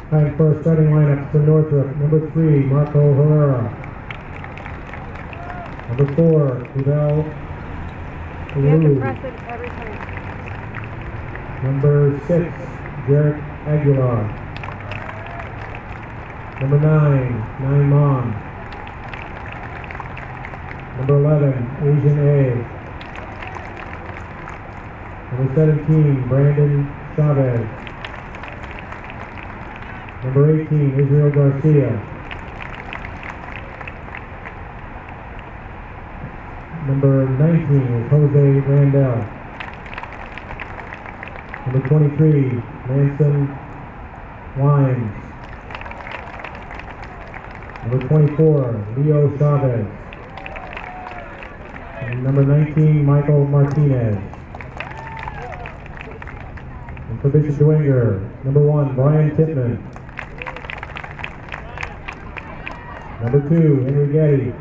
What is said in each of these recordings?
Time for a starting lineup for Northrop. Number 3, Marco Herrera. Number 4, Fidel You have to Lou. press it every time. Number 6, Jarek Aguilar. Number 9, Mon. Number 11, Asian A. Number 17, Brandon Chavez. Number 18, Israel Garcia. Number 19 is Jose Randell. Number 23, Manson Wines. Number 24, Leo Chavez. And number 19, Michael Martinez. And for Bishop Dwenger, number 1, Brian Tippman. Number 2, Henry Getty.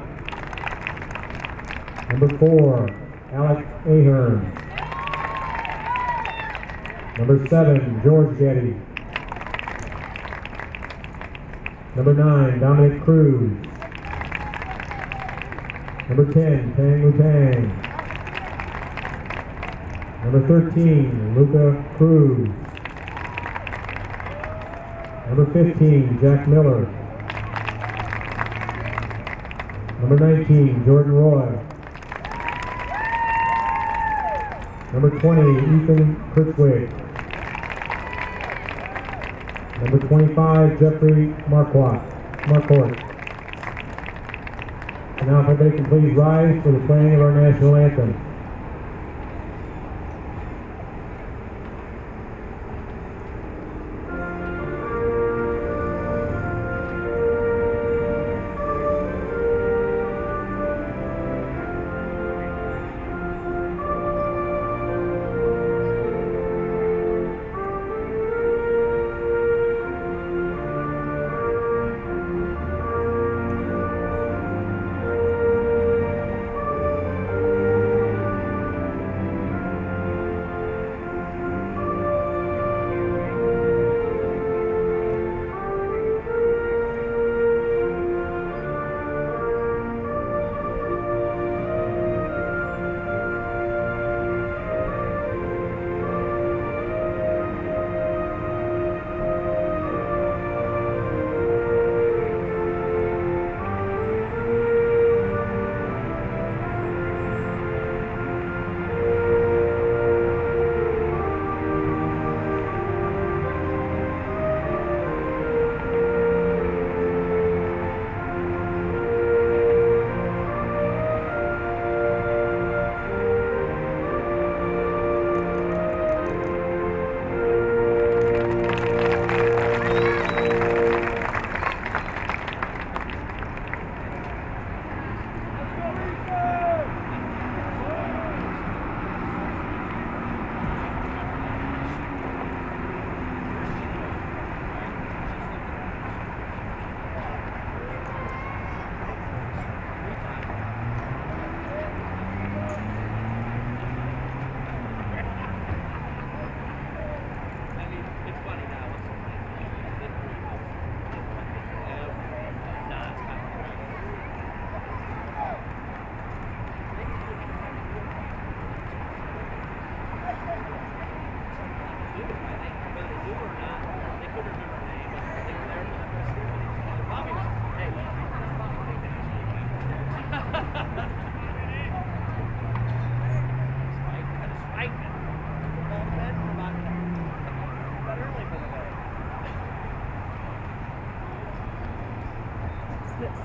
Number 4, Alec Ahern. Number 7, George Getty. Number 9, Dominic Cruz. Number 10, Tang Mutang. Number 13, Luca Cruz. Number 15, Jack Miller. Number 19, Jordan Roy. Number 20, Ethan Kirchwig. Number 25, Jeffrey Marquardt. And now if everybody can please rise for the playing of our national anthem.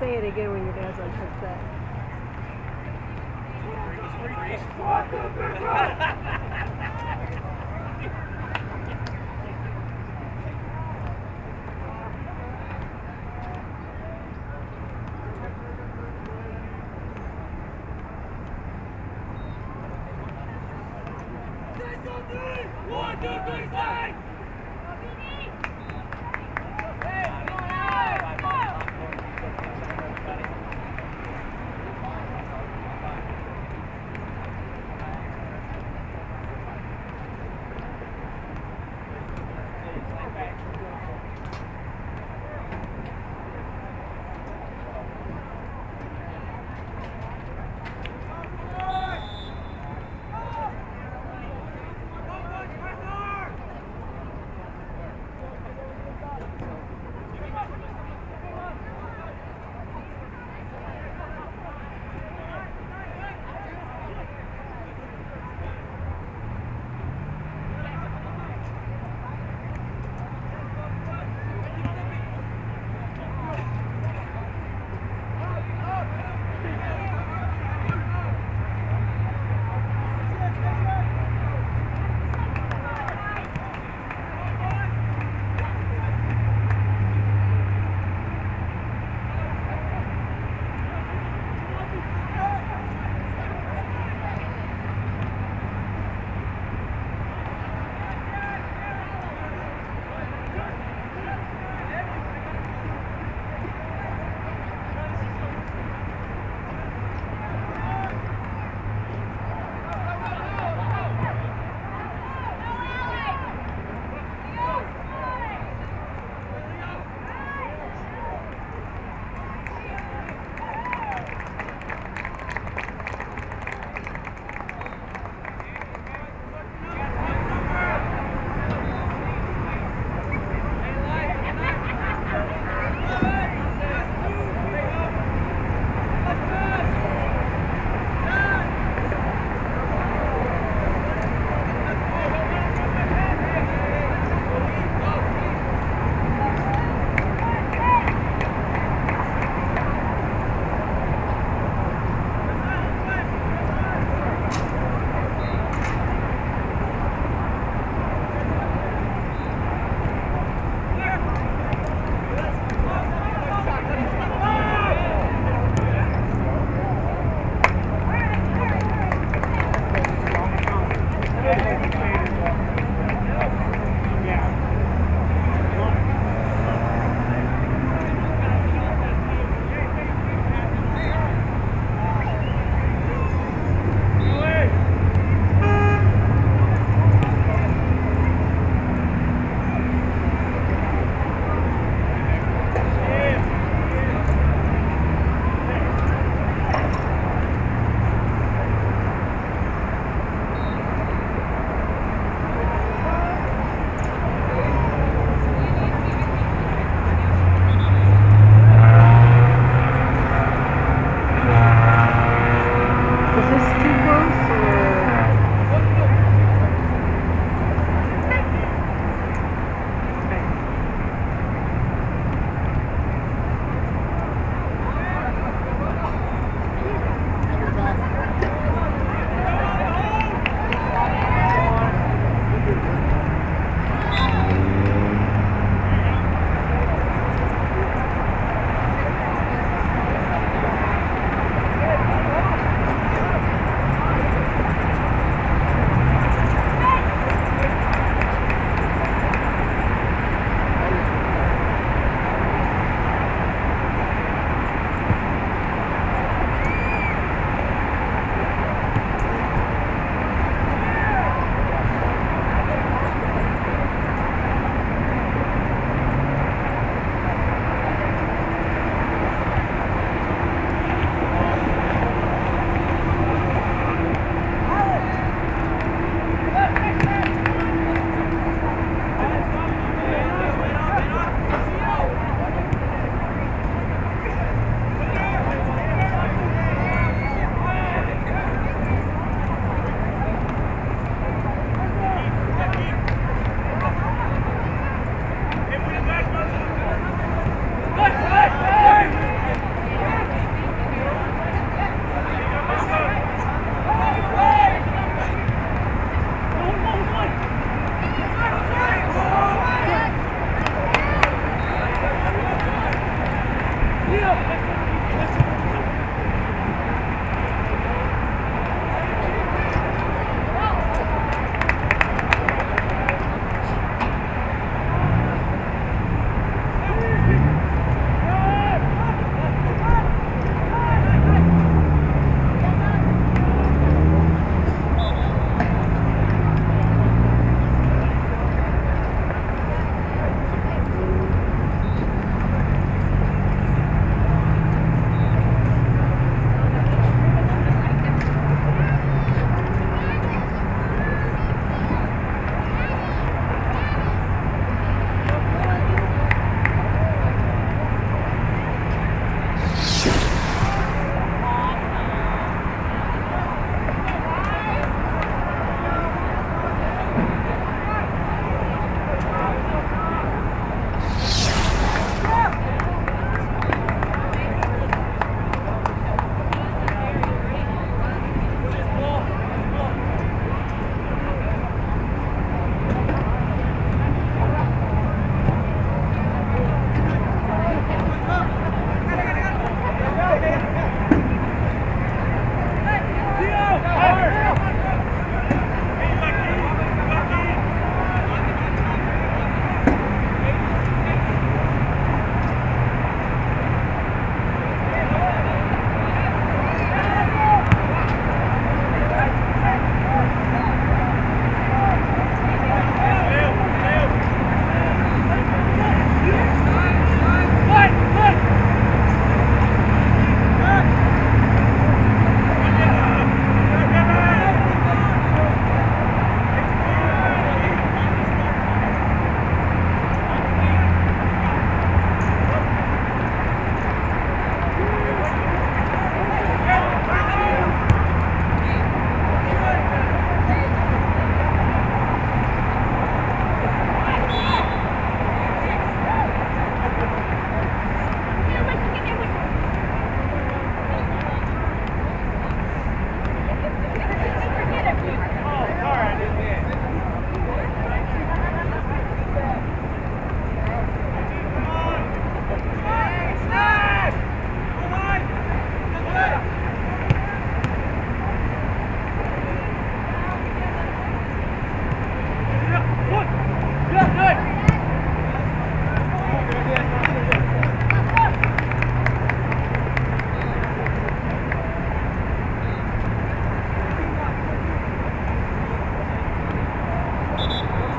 Say it again when your dad's on headset. One, two, three, six!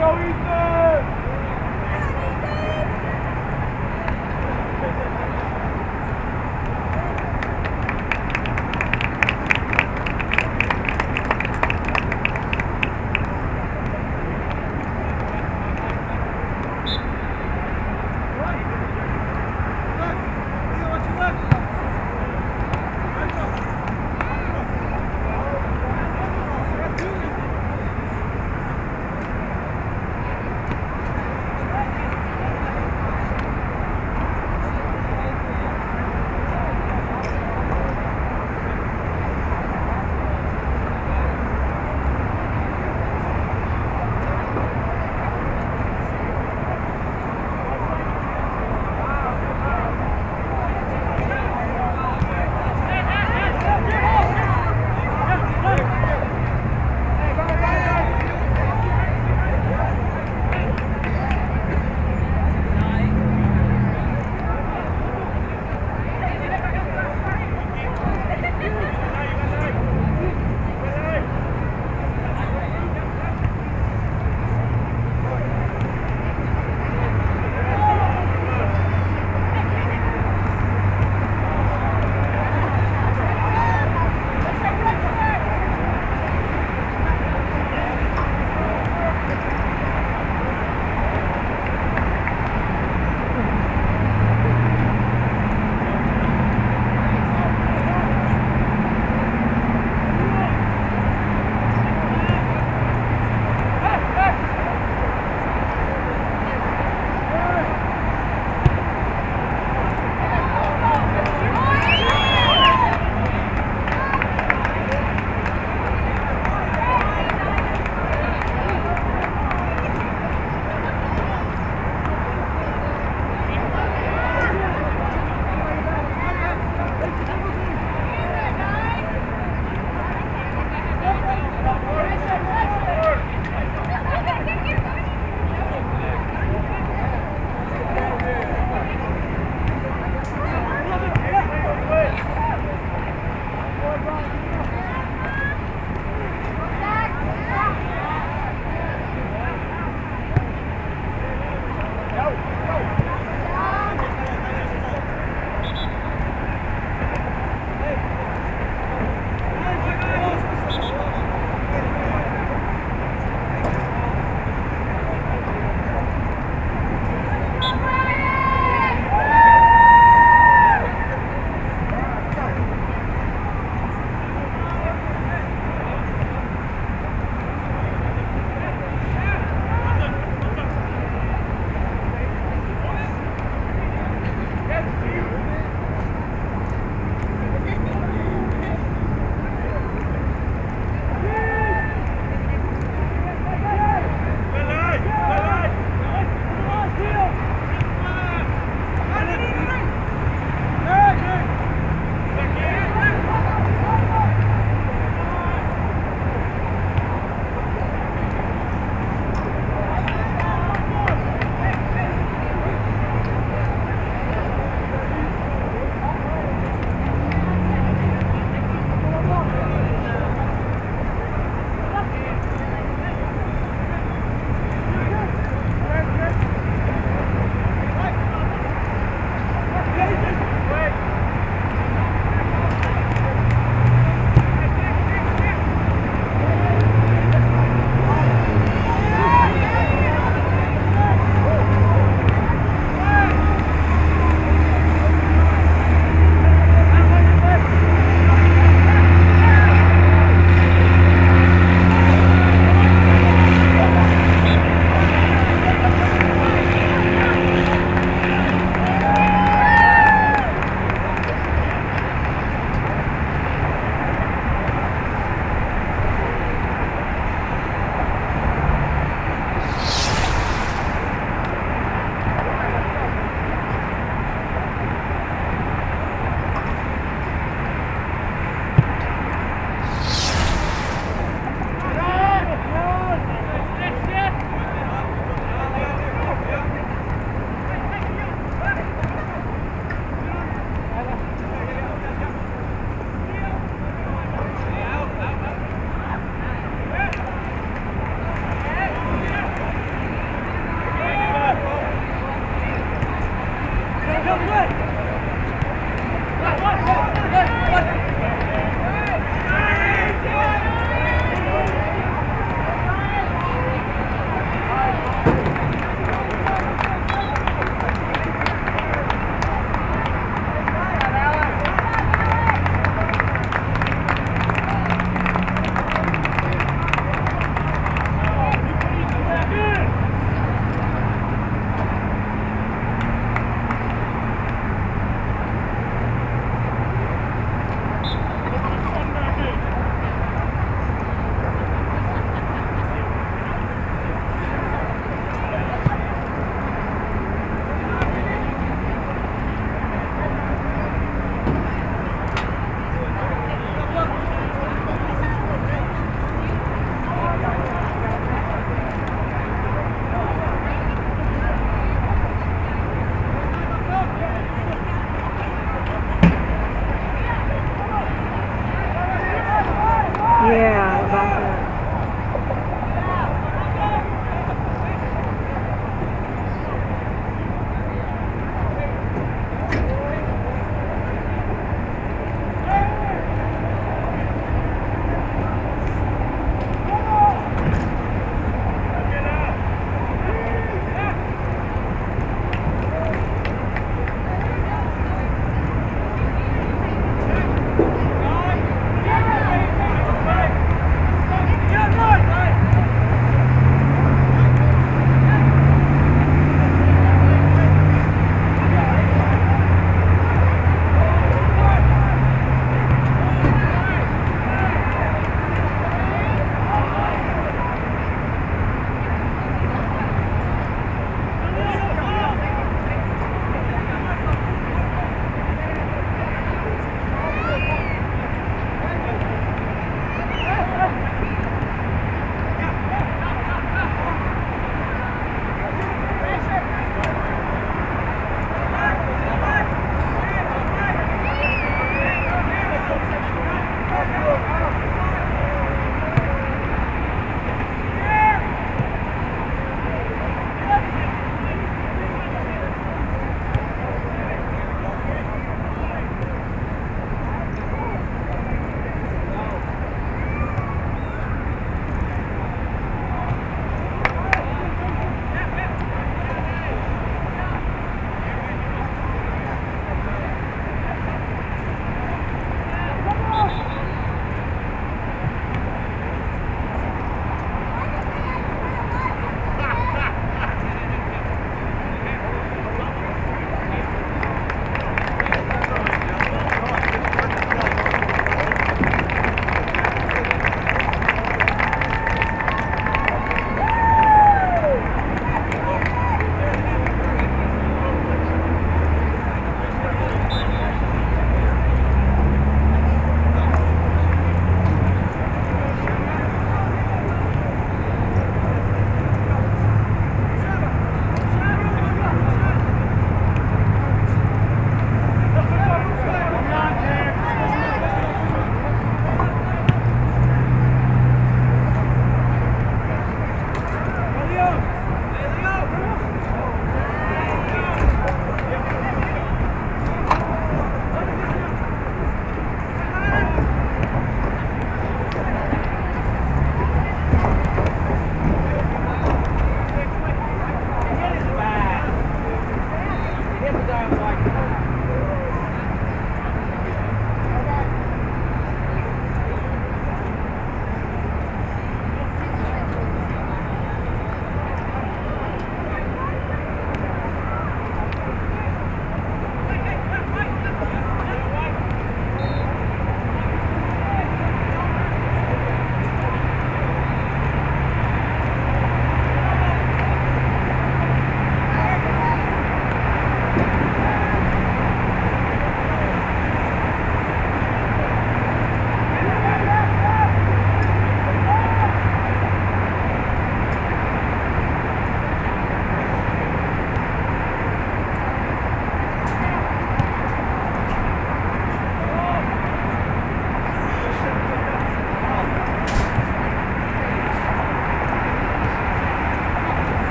go, Ethan!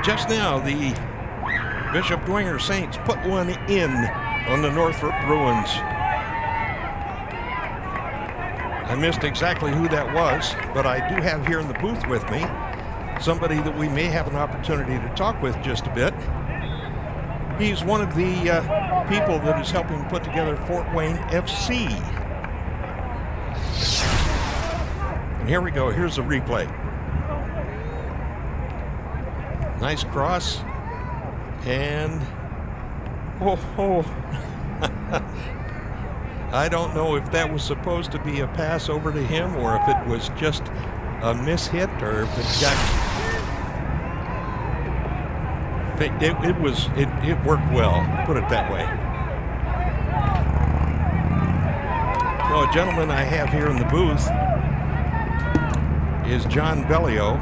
Just now, the Bishop Dwenger Saints put one in on the Northrop Bruins. I missed exactly who that was, but I do have here in the booth with me somebody that we may have an opportunity to talk with just a bit. He's one of the people that is helping put together Fort Wayne FC. And here we go. Here's the replay. Nice cross. And I don't know if that was supposed to be a pass over to him or if it was just a mishit or if it got... It worked well, put it that way. So a gentleman I have here in the booth is John Bellio.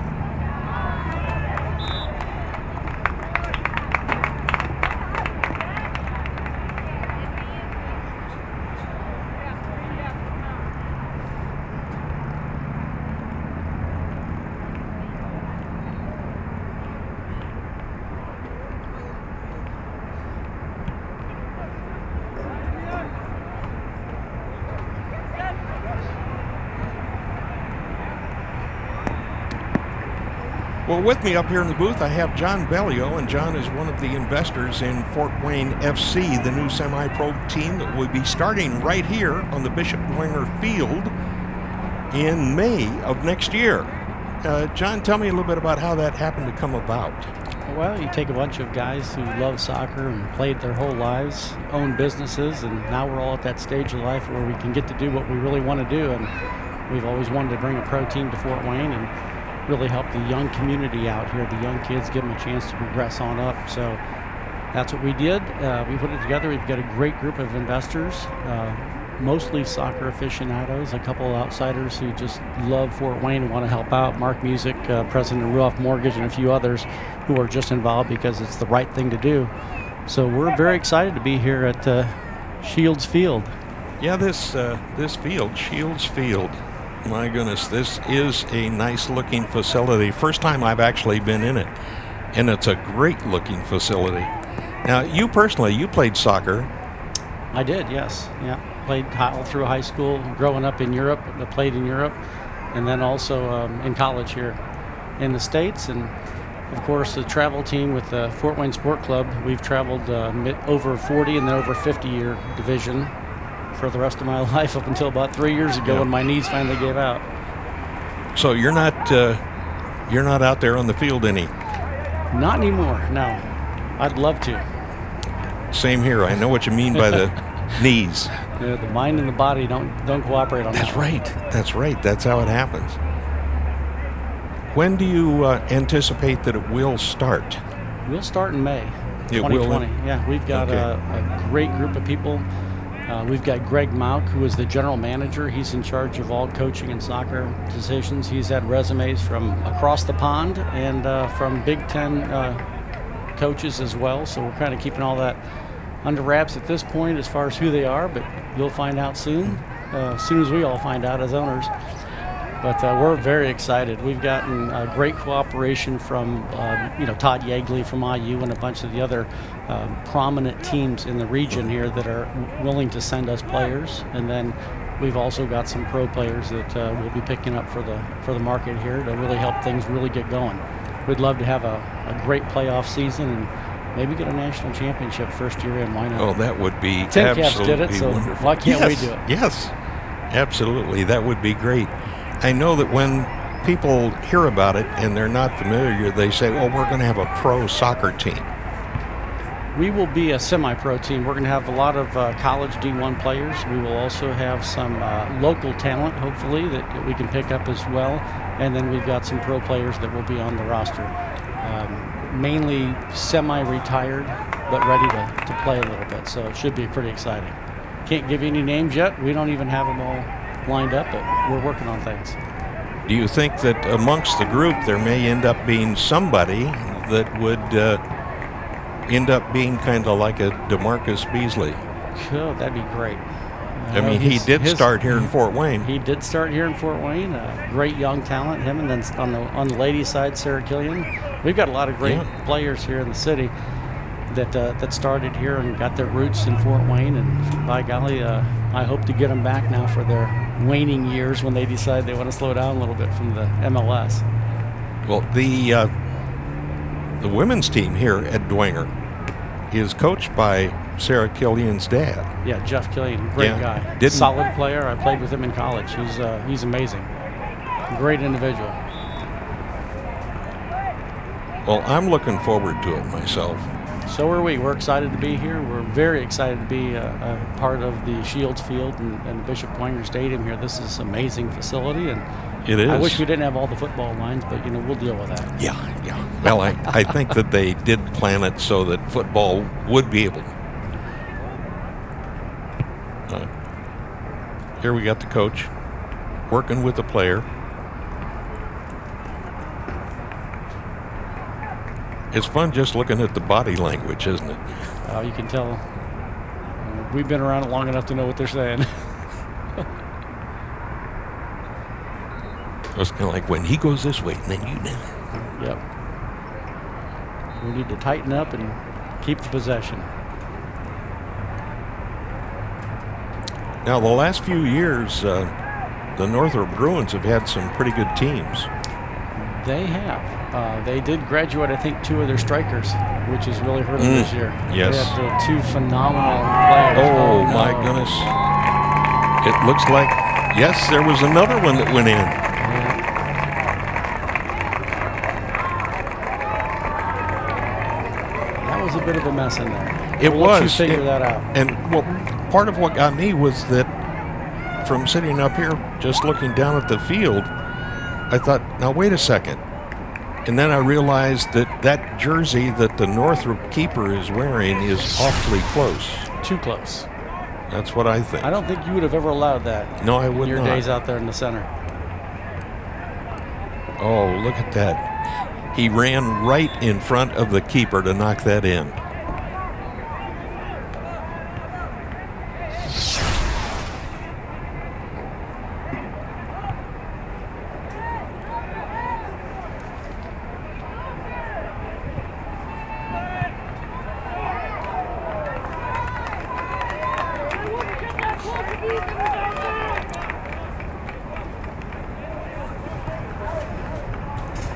Well, with me up here in the booth, I have John Bellio, and John is one of the investors in Fort Wayne FC, the new semi-pro team that will be starting right here on the Bishop Dwenger Field in May of next year. John, tell me a little bit about how that happened to come about. Well, you take a bunch of guys who love soccer and played their whole lives, own businesses, and now we're all at that stage of life where we can get to do what we really want to do. And we've always wanted to bring a pro team to Fort Wayne and really help the young community out here, the young kids, give them a chance to progress on up. So that's what we did. We put it together. We've got a great group of investors, mostly soccer aficionados, a couple of outsiders who just love Fort Wayne and want to help out. Mark Music, President of Ruoff Mortgage, and a few others who are just involved because it's the right thing to do. So we're very excited to be here at Shields Field. Yeah, this field, Shields Field, my goodness, this is a nice-looking facility. First time I've actually been in it, and it's a great-looking facility. Now, you personally, you played soccer. I did, yes. Yeah, played all through high school, growing up in Europe, played in Europe, and then also in college here in the States. And, of course, the travel team with the Fort Wayne Sport Club, we've traveled over 40 and then over 50-year division for the rest of my life up until about 3 years ago when my knees finally gave out. So you're not out there on the field any? Not anymore, no. I'd love to. Same here. I know what you mean by the knees. Yeah, the mind and the body don't cooperate on that. That's right. That's right. That's how it happens. When do you anticipate that it will start? We'll start in May 2020. Yeah, we've got a great group of people. We've got Greg Mauk, who is the general manager. He's in charge of all coaching and soccer decisions. He's had resumes from across the pond and from Big Ten coaches as well. So we're kind of keeping all that under wraps at this point as far as who they are, but you'll find out soon, as soon as we all find out as owners. But we're very excited. We've gotten great cooperation from, Todd Yeagley from IU and a bunch of the other prominent teams in the region here that are willing to send us players. And then we've also got some pro players that we'll be picking up for the market here to really help things really get going. We'd love to have a great playoff season and maybe get a national championship first year in. Why not? Oh, that would be Tin Caps absolutely did it, so wonderful. why can't we do it? Yes, absolutely. That would be great. I know that when people hear about it and they're not familiar, they say, well, we're going to have a pro soccer team. We will be a semi-pro team. We're going to have a lot of college D1 players. We will also have some local talent, hopefully, that we can pick up as well. And then we've got some pro players that will be on the roster. Mainly semi-retired, but ready to play a little bit. So it should be pretty exciting. Can't give you any names yet. We don't even have them all lined up, but we're working on things. Do you think that amongst the group there may end up being somebody that would end up being kind of like a DeMarcus Beasley? Oh, that'd be great. I mean, he did start here in Fort Wayne. He did start here in Fort Wayne. Great young talent. Him, and then on the ladies' side, Sarah Killian, We've got a lot of great players here in the city that started here and got their roots in Fort Wayne, and by golly, I hope to get them back now for their waning years when they decide they want to slow down a little bit from the MLS. Well, the women's team here at Dwenger is coached by Sarah Killian's dad. Yeah, Jeff Killian, great guy. Solid player. I played with him in college. He's amazing. Great individual. Well, I'm looking forward to it myself. So are we. We're excited to be here. We're very excited to be a part of the Shields Field and Bishop Dwenger Stadium here. This is an amazing facility, and it is. I wish we didn't have all the football lines, but we'll deal with that. Yeah. Well, I think that they did plan it so that football would be able. Here we got the coach working with the player. It's fun just looking at the body language, isn't it? You can tell. We've been around it long enough to know what they're saying. It's kind of like when he goes this way, and then you know. Yep. We need to tighten up and keep the possession. Now, the last few years, the Northrop Bruins have had some pretty good teams. They have. They did graduate, I think, 2 of their strikers, which has really hurt them this year. Yes. They had 2 phenomenal players. Oh, my goodness. It looks like, yes, there was another one that went in. Yeah. That was a bit of a mess in there. It We'll was. let you figure that out. And, well, part of what got me was that from sitting up here, just looking down at the field, I thought, now, wait a second. And then I realized that jersey that the Northrop keeper is wearing is awfully close. Too close. That's what I think. I don't think you would have ever allowed that. No, I would your not. days out there in the center. Oh, look at that. He ran right in front of the keeper to knock that in.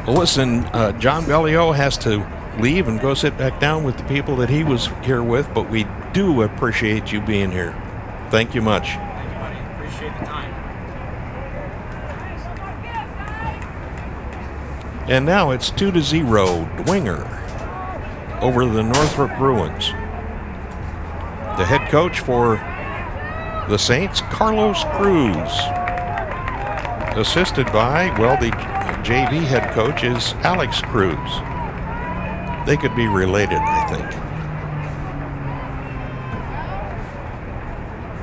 Well, listen, John Bellio has to leave and go sit back down with the people that he was here with, but we do appreciate you being here. Thank you much. Thank you, buddy. Appreciate the time. And now it's 2-0, Dwenger over the Northrop Bruins. The head coach for the Saints, Carlos Cruz. Assisted by, well, the JV head coach is Alex Cruz. They could be related, I think.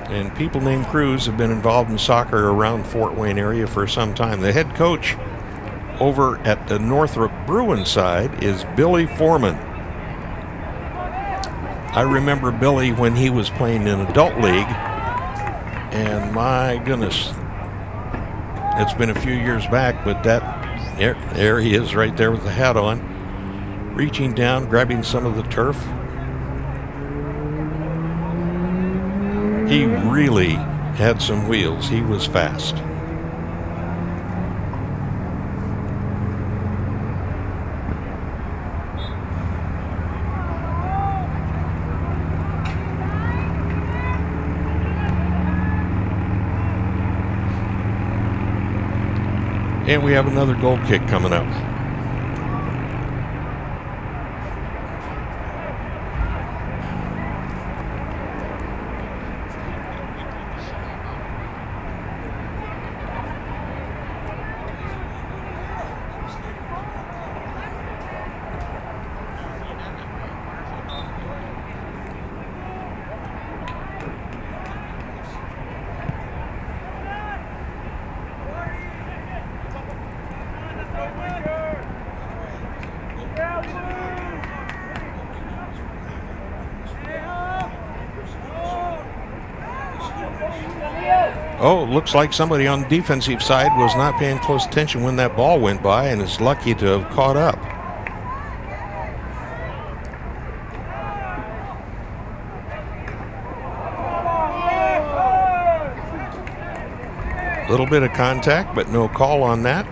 And people named Cruz have been involved in soccer around Fort Wayne area for some time. The head coach over at the Northrop Bruins side is Billy Foreman. I remember Billy when he was playing in adult league, and my goodness, it's been a few years back, but there he is right there with the hat on, reaching down, grabbing some of the turf. He really had some wheels. He was fast. And we have another goal kick coming up. Oh, looks like somebody on the defensive side was not paying close attention when that ball went by and is lucky to have caught up. Little bit of contact, but no call on that.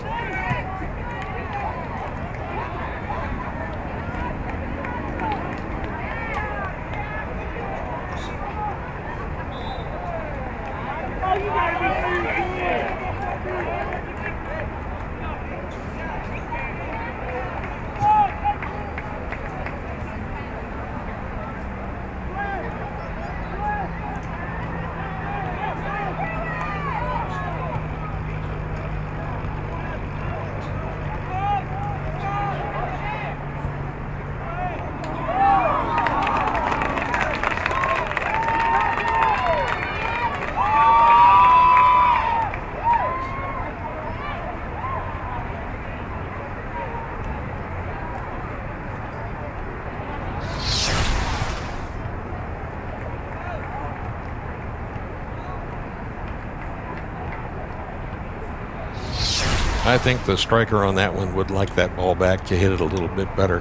I think the striker on that one would like that ball back to hit it a little bit better.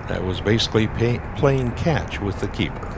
That was basically playing catch with the keeper.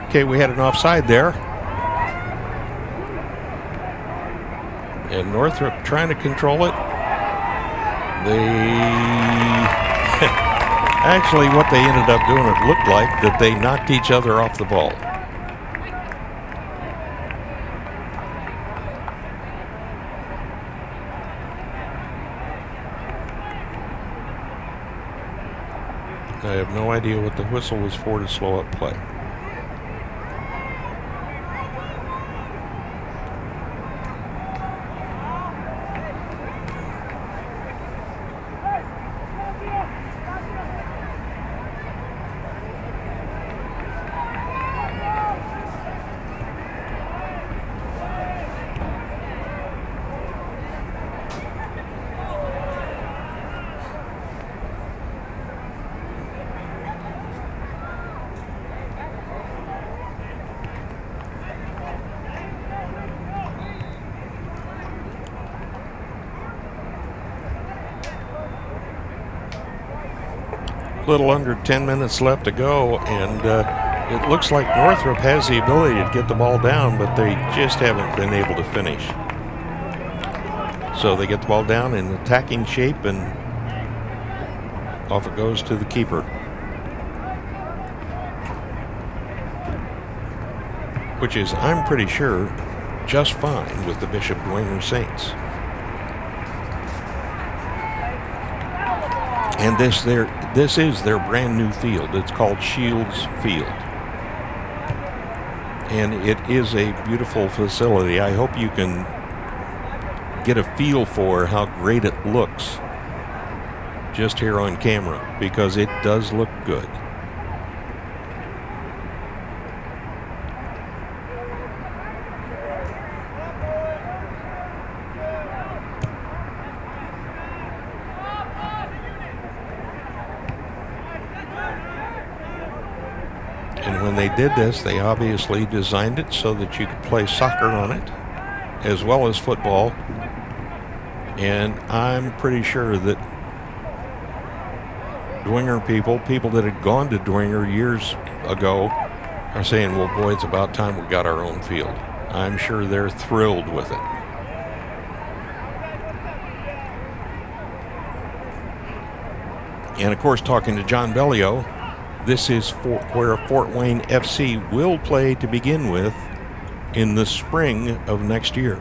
Okay, we had an offside there. And Northrop trying to control it. Actually, what they ended up doing, it looked like that they knocked each other off the ball. I have no idea what the whistle was for to slow up play. Little under 10 minutes left to go, and it looks like Northrop has the ability to get the ball down, but they just haven't been able to finish. So they get the ball down in attacking shape, and off it goes to the keeper. Which is, I'm pretty sure, just fine with the Bishop Dwenger Saints. And this is their brand new field. It's called Shields Field. And it is a beautiful facility. I hope you can get a feel for how great it looks just here on camera, because it does look good. And when they did this, they obviously designed it so that you could play soccer on it, as well as football. And I'm pretty sure that Dwenger people that had gone to Dwenger years ago are saying, well, boy, it's about time we got our own field. I'm sure they're thrilled with it. And of course, talking to John Bellio, this is where Fort Wayne FC will play to begin with in the spring of next year.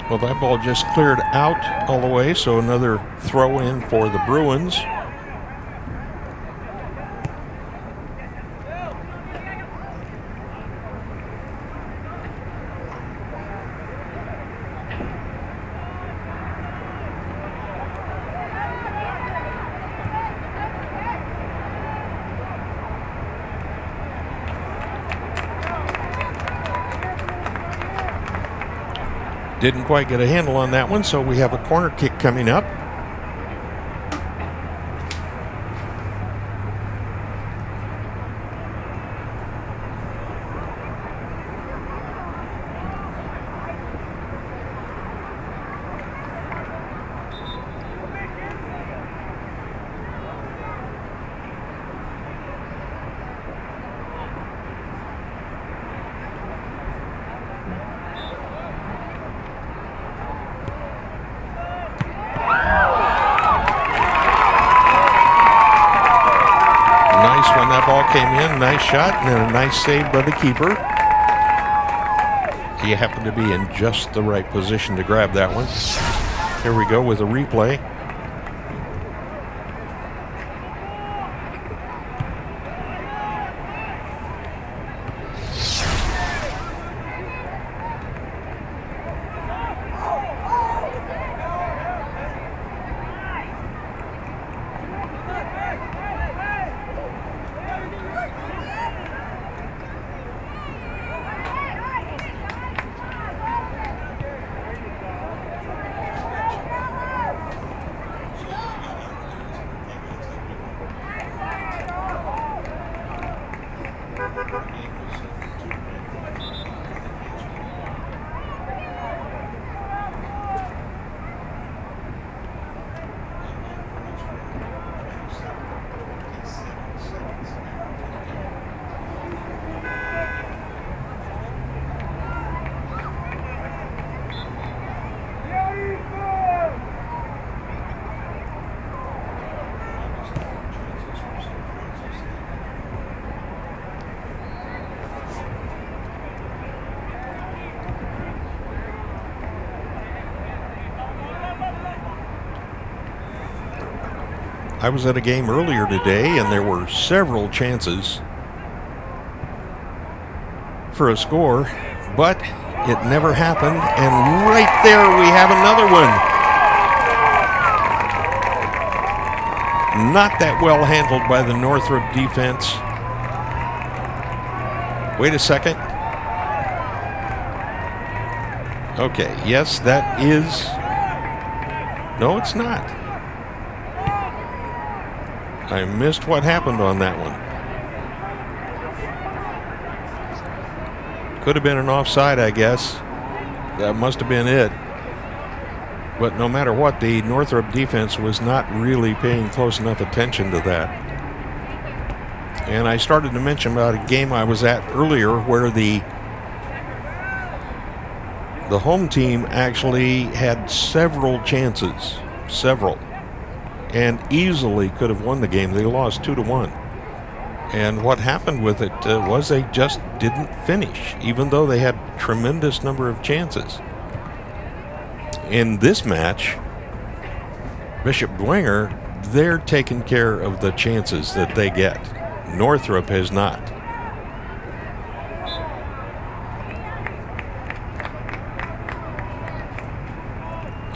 Well, that ball just cleared out all the way, so another throw in for the Bruins. Didn't quite get a handle on that one, so we have a corner kick coming up. That ball came in, nice shot, and a nice save by the keeper. He happened to be in just the right position to grab that one. Here we go with a replay. I was at a game earlier today, and there were several chances for a score, but it never happened. And right there we have another one. Not that well handled by the Northrop defense. Wait a second. Okay, yes, that is... No, it's not. I missed what happened on that one. Could have been an offside, I guess. That must have been it. But no matter what, the Northrop defense was not really paying close enough attention to that. And I started to mention about a game I was at earlier where the home team actually had several chances. Several. And easily could have won the game. They lost 2-1. And what happened with it was they just didn't finish, even though they had tremendous number of chances. In this match, Bishop Dwenger, they're taking care of the chances that they get. Northrop has not.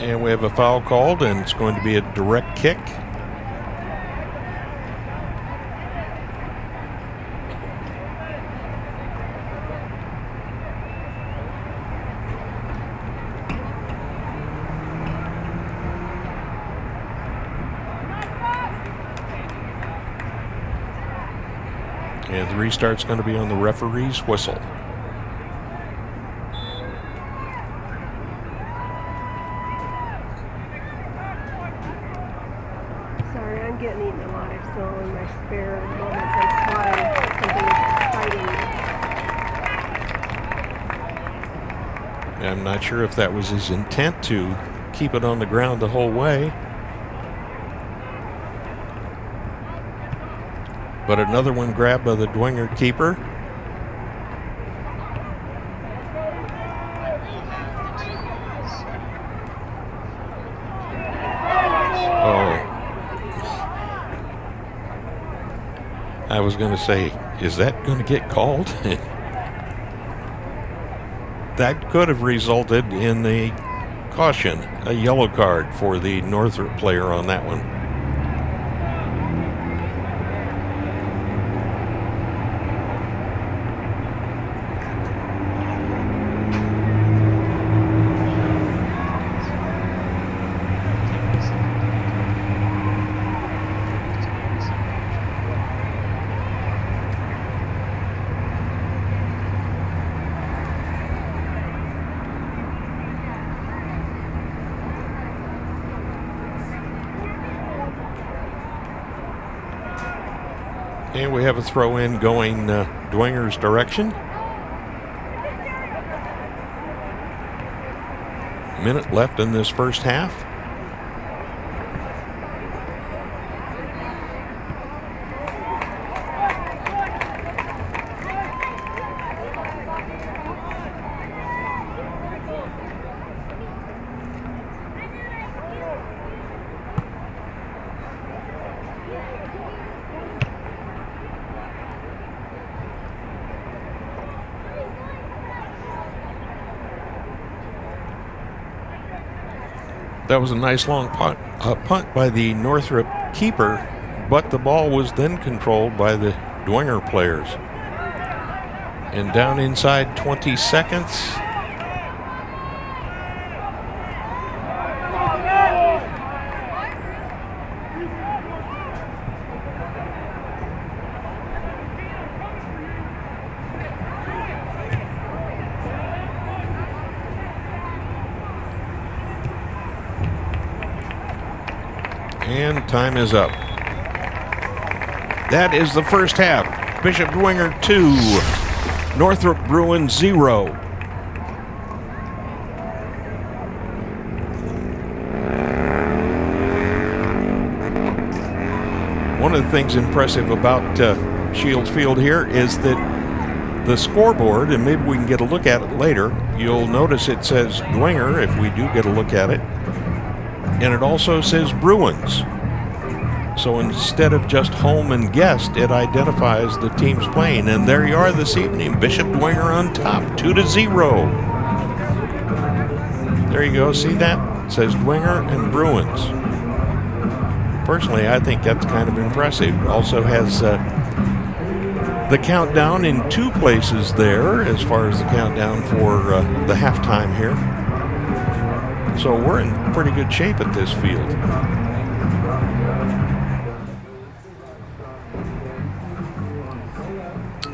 And we have a foul called, and it's going to be a direct kick. And the restart's going to be on the referee's whistle. Sorry, I'm getting eaten alive, so in my spare moments I'm swatting something fighting. I'm not sure if that was his intent to keep it on the ground the whole way. But another one grabbed by the Dwenger keeper. I was going to say, is that going to get called? That could have resulted in a caution, a yellow card for the Northrop player on that one. And we have a throw in going Dwenger's direction. Minute left in this first half. That was a nice long punt by the Northrop keeper, but the ball was then controlled by the Dwenger players. And down inside 20 seconds. And time is up. That is the first half. Bishop Dwenger 2, Northrop Bruin 0. One of the things impressive about Shields Field here is that the scoreboard, and maybe we can get a look at it later, you'll notice it says Dwenger if we do get a look at it. And it also says Bruins. So instead of just home and guest, it identifies the teams playing. And there you are this evening, Bishop Dwenger on top, 2-0. There you go, see that? It says Dwenger and Bruins. Personally, I think that's kind of impressive. Also has the countdown in two places there as far as the countdown for the halftime here. So we're in pretty good shape at this field.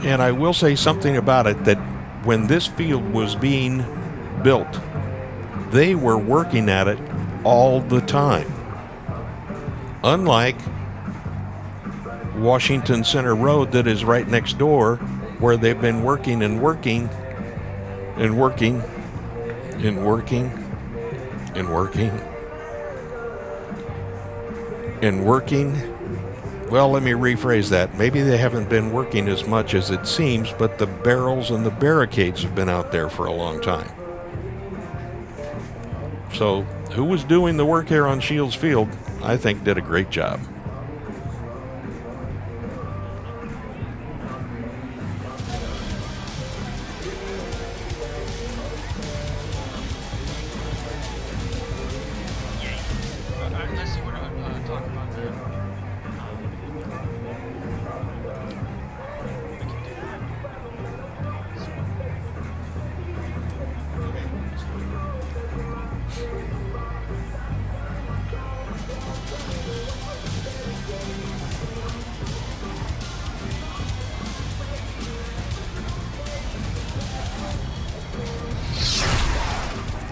And I will say something about it, that when this field was being built, they were working at it all the time. Unlike Washington Center Road that is right next door, where they've been working and working and working and working and working and working. Well, let me rephrase that. Maybe they haven't been working as much as it seems, but the barrels and the barricades have been out there for a long time. So who was doing the work here on Shields Field, I think did a great job.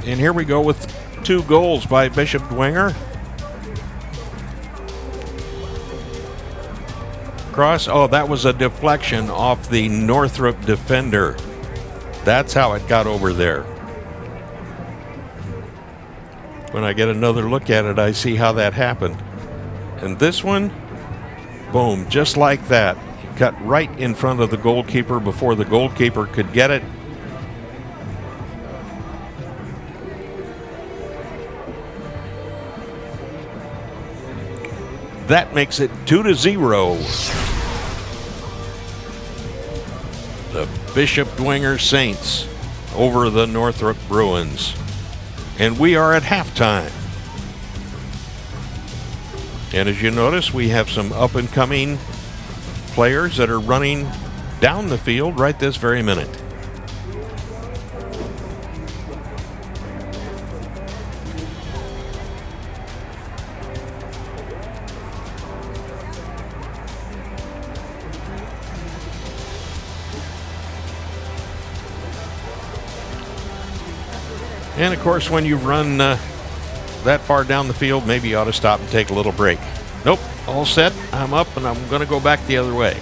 And here we go with 2 goals by Bishop Dwenger. Cross, oh, that was a deflection off the Northrop defender. That's how it got over there. When I get another look at it, I see how that happened. And this one, boom, just like that. Cut right in front of the goalkeeper before the goalkeeper could get it. That makes it 2-0. The Bishop Dwenger Saints over the Northrop Bruins. And we are at halftime. And as you notice, we have some up-and-coming players that are running down the field right this very minute. And of course, when you've run that far down the field, maybe you ought to stop and take a little break. Nope, all set. I'm up and I'm going to go back the other way.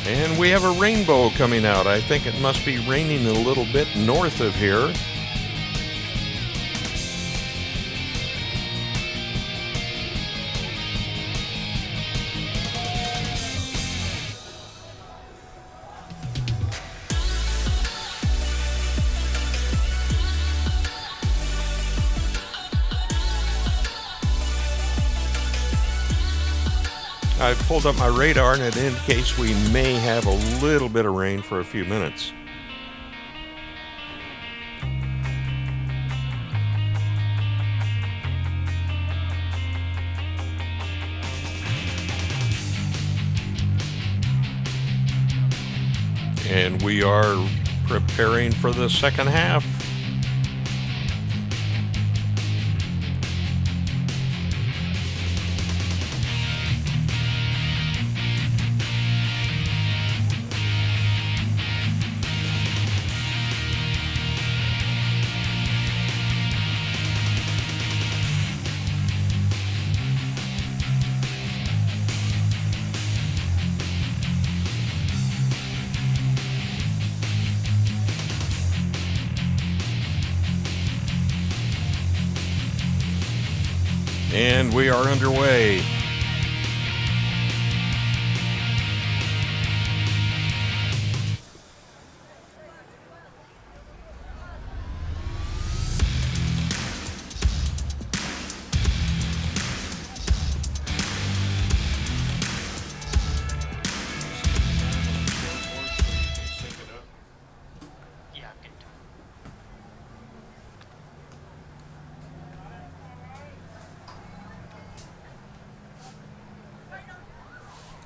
And we have a rainbow coming out. I think it must be raining a little bit north of here. I pulled up my radar and it indicates we may have a little bit of rain for a few minutes. And we are preparing for the second half. And we are underway.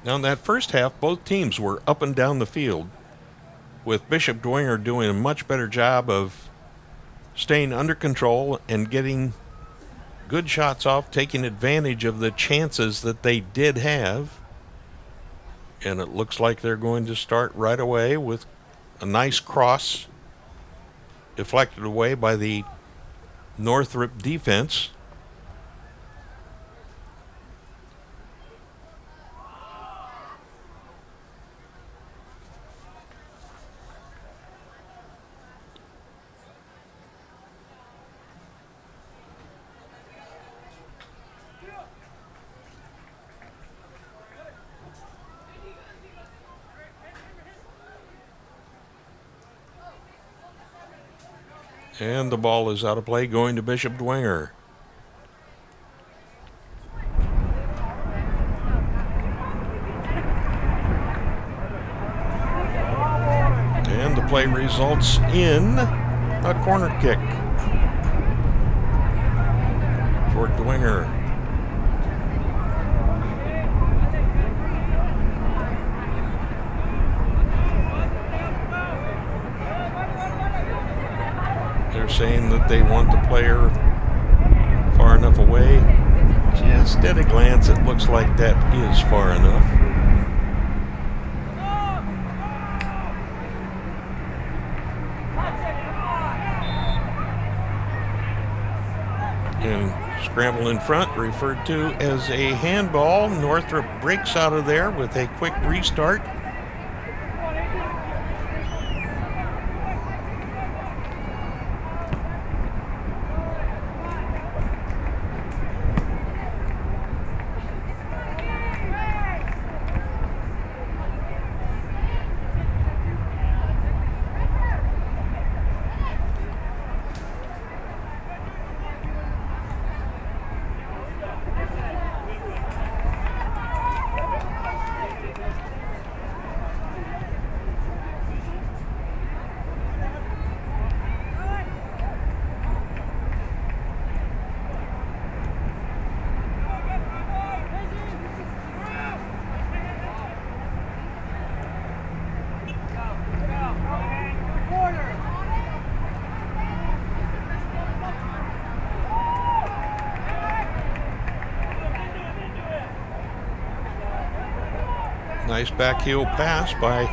Now, in that first half, both teams were up and down the field, with Bishop Dwenger doing a much better job of staying under control and getting good shots off, taking advantage of the chances that they did have. And it looks like they're going to start right away with a nice cross deflected away by the Northrop defense. And the ball is out of play, going to Bishop Dwenger. And the play results in a corner kick for Dwenger. They're saying that they want the player far enough away. Just at a glance, it looks like that is far enough. And scramble in front, referred to as a handball. Northrop breaks out of there with a quick restart. Nice back heel pass by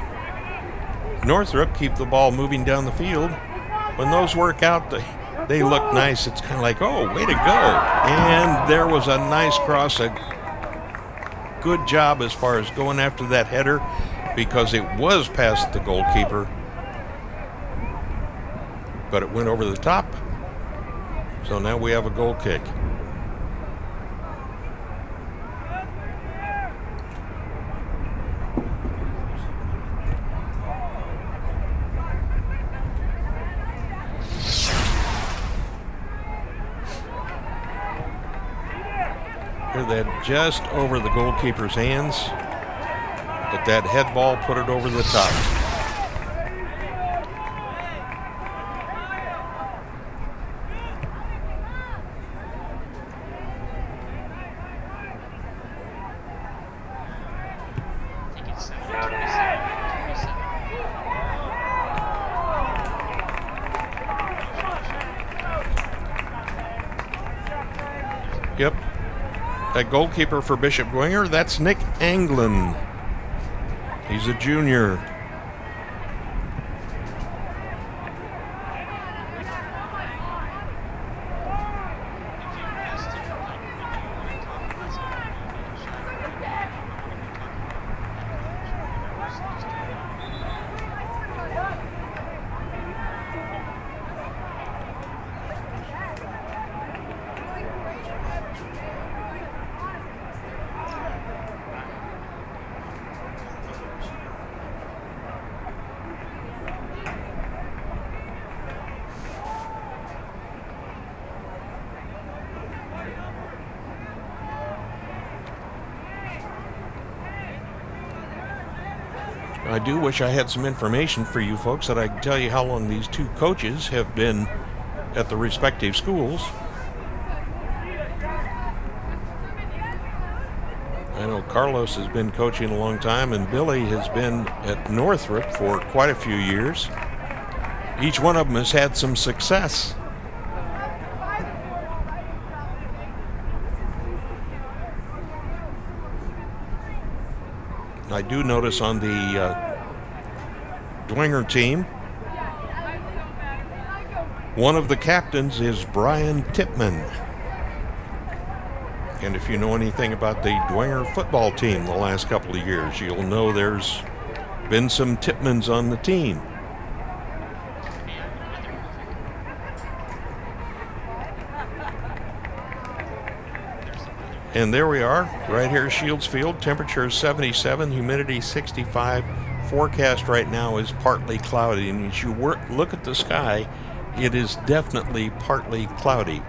Northrop. Keep the ball moving down the field. When those work out, they look nice. It's kind of like, oh, way to go. And there was a nice cross. A good job as far as going after that header. because it was past the goalkeeper, but it went over the top. So now we have a goal kick. Here that just over the goalkeeper's hands, but that head ball put it over the top. Yep. That goalkeeper for Bishop Dwenger, that's Nick Anglin. He's a junior. I do wish I had some information for you folks that I can tell you how long these two coaches have been at the respective schools. I know Carlos has been coaching a long time, and Billy has been at Northrop for quite a few years. Each one of them has had some success. I do notice on the Dwenger team, one of the captains is Brian Tipman. And if you know anything about the Dwenger football team the last couple of years, you'll know there's been some Tipmans on the team. And there we are, right here at Shields Field. Temperature 77, humidity 65. Forecast right now is partly cloudy. And as you look at the sky, it is definitely partly cloudy.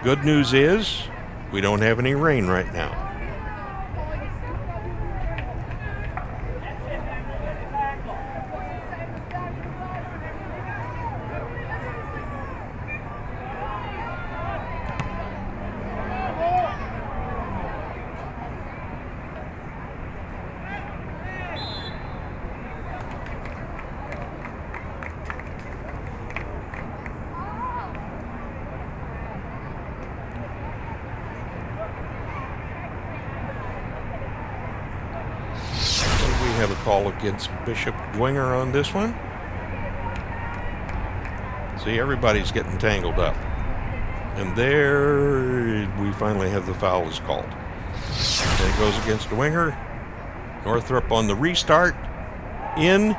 Good news is we don't have any rain right now. Have a call against Bishop Dwenger on this one. See, everybody's getting tangled up. And there we finally have the foul is called. And it goes against Dwenger. Northrop on the restart. In.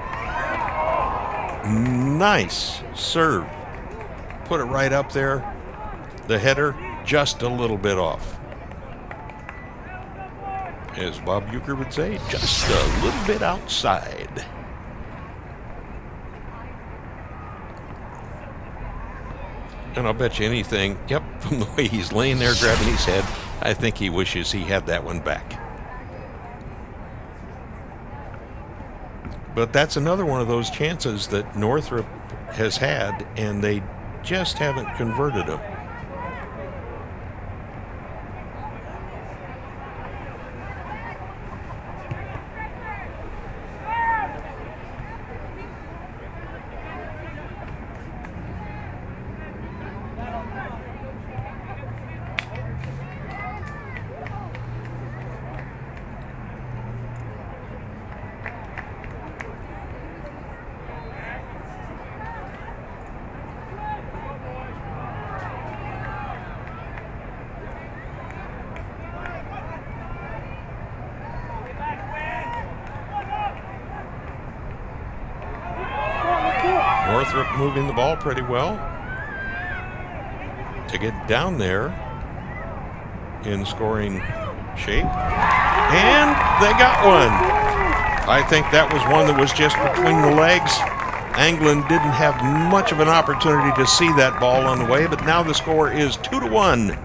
Nice serve. Put it right up there. The header just a little bit off. As Bob Euchre would say, just a little bit outside. And I'll bet you anything, yep, from the way he's laying there grabbing his head, I think he wishes he had that one back. But that's another one of those chances that Northrop has had, and they just haven't converted them. Northrop moving the ball pretty well to get down there in scoring shape. And they got one. I think that was one that was just between the legs. Anglin didn't have much of an opportunity to see that ball on the way, but now the score is 2-1.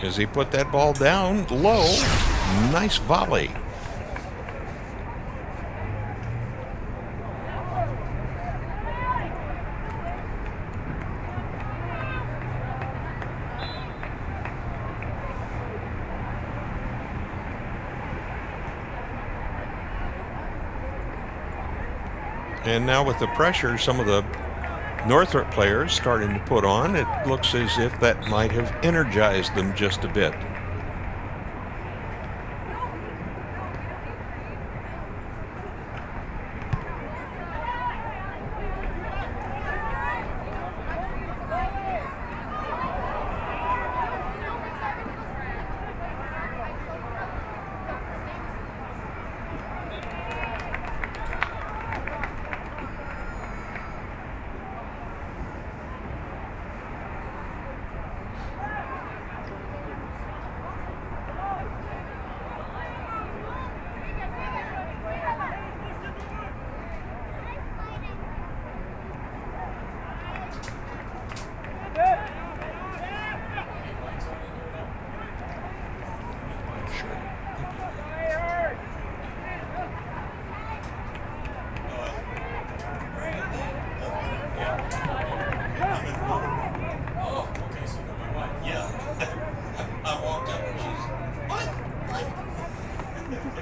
As he put that ball down low, nice volley. And now with the pressure some of the Northrop players starting to put on, it looks as if that might have energized them just a bit.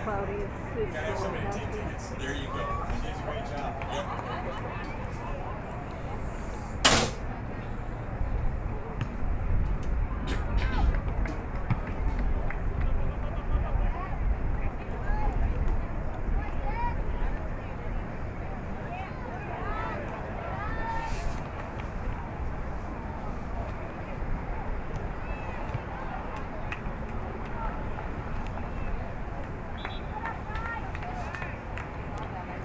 Cloudy. It's fantastic. There you go. She does a great job. Yep.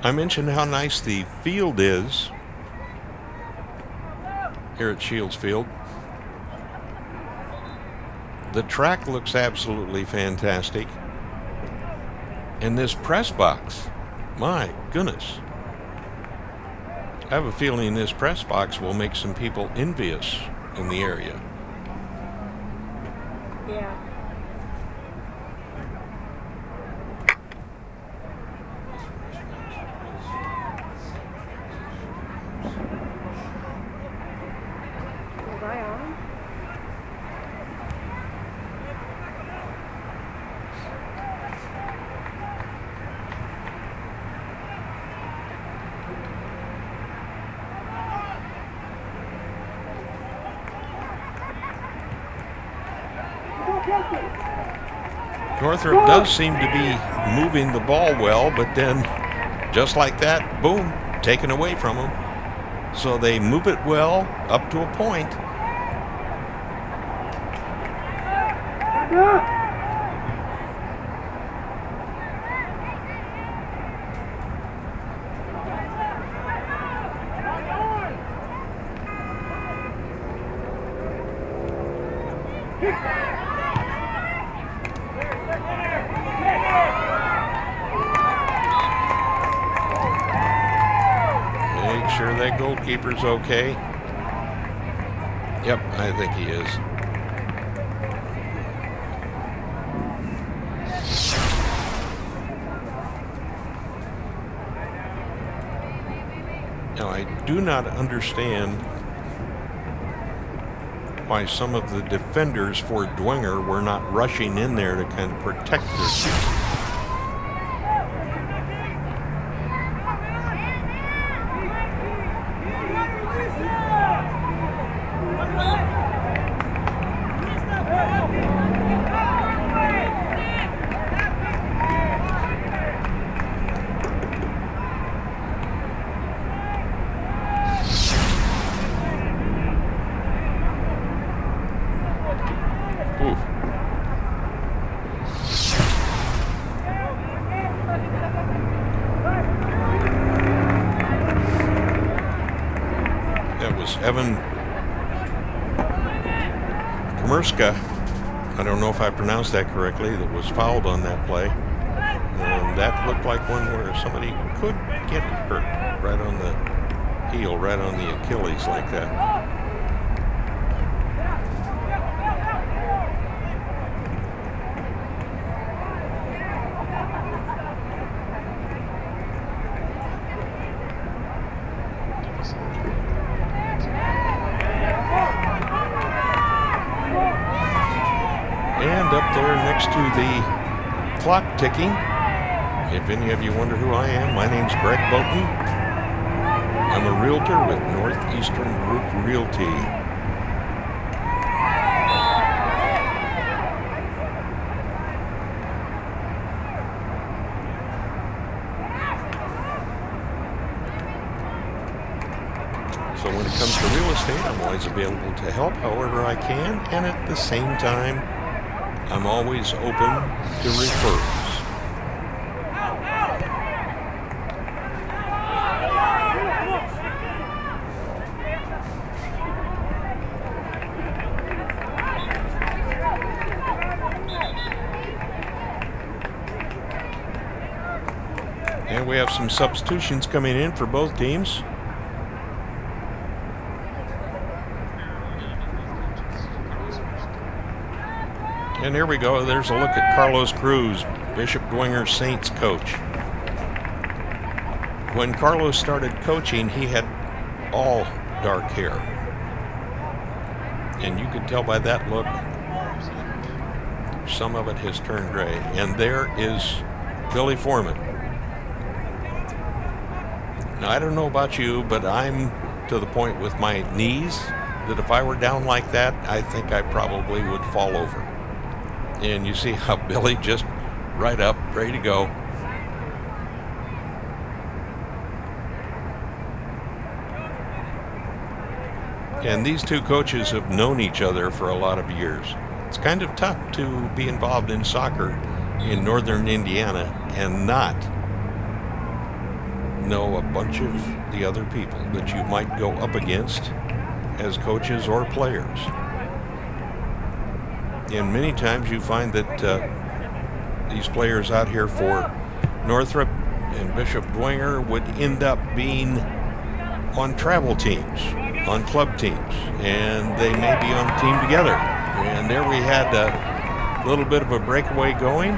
I mentioned how nice the field is here at Shields Field. The track looks absolutely fantastic. And this press box, my goodness. I have a feeling this press box will make some people envious in the area. Yeah. Was I on? Northrop does seem to be moving the ball well, but then just like that, boom, taken away from them. So they move it well up to a point. Make sure that goalkeeper's okay. Yep, I think he is. Now, I do not understand why some of the defenders for Dwenger were not rushing in there to kind of protect their seat. It was Evan Komerska, I don't know if I pronounced that correctly, that was fouled on that play. And that looked like one where somebody could get hurt right on the heel, right on the Achilles like that. And up there next to the clock ticking, if any of you wonder who I am, my name's Greg Boughton. I'm a realtor with Northeastern Group Realty. So when it comes to real estate, I'm always available to help however I can, and at the same time, I'm always open to referrals. And we have some substitutions coming in for both teams. And here we go. There's a look at Carlos Cruz, Bishop Dwenger Saints coach. When Carlos started coaching, he had all dark hair. And you could tell by that look, some of it has turned gray. And there is Billy Foreman. Now, I don't know about you, but I'm to the point with my knees that if I were down like that, I think I probably would fall over. And you see how Billy just right up, ready to go. And these two coaches have known each other for a lot of years. It's kind of tough to be involved in soccer in northern Indiana and not know a bunch of the other people that you might go up against as coaches or players. And many times you find that these players out here for Northrop and Bishop Dwenger would end up being on travel teams, on club teams, and they may be on a team together. And there we had a little bit of a breakaway going,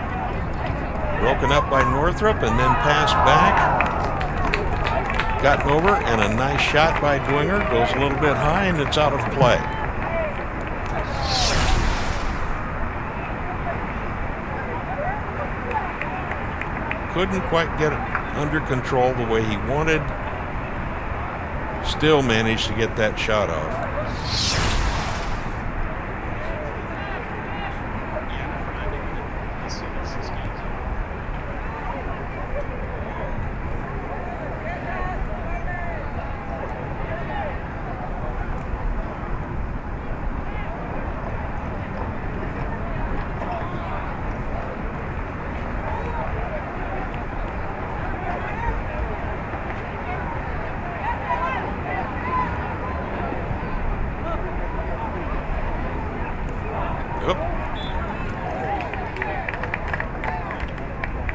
broken up by Northrop and then passed back, gotten over, and a nice shot by Dwenger, goes a little bit high and it's out of play. Couldn't quite get it under control the way he wanted. Still managed to get that shot off.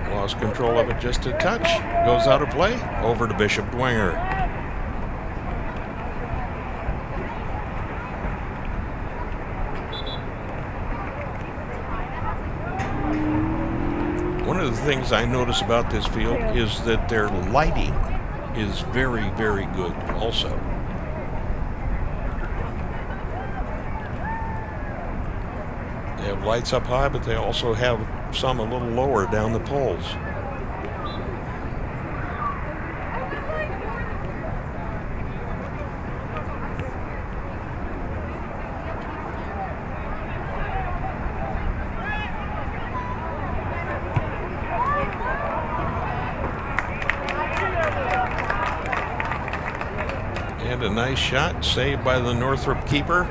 Lost control of it just a touch. Goes out of play. Over to Bishop Dwenger. One of the things I notice about this field is that their lighting is very, very good also. They have lights up high, but they also have some a little lower down the poles. And a nice shot saved by the Northrop keeper.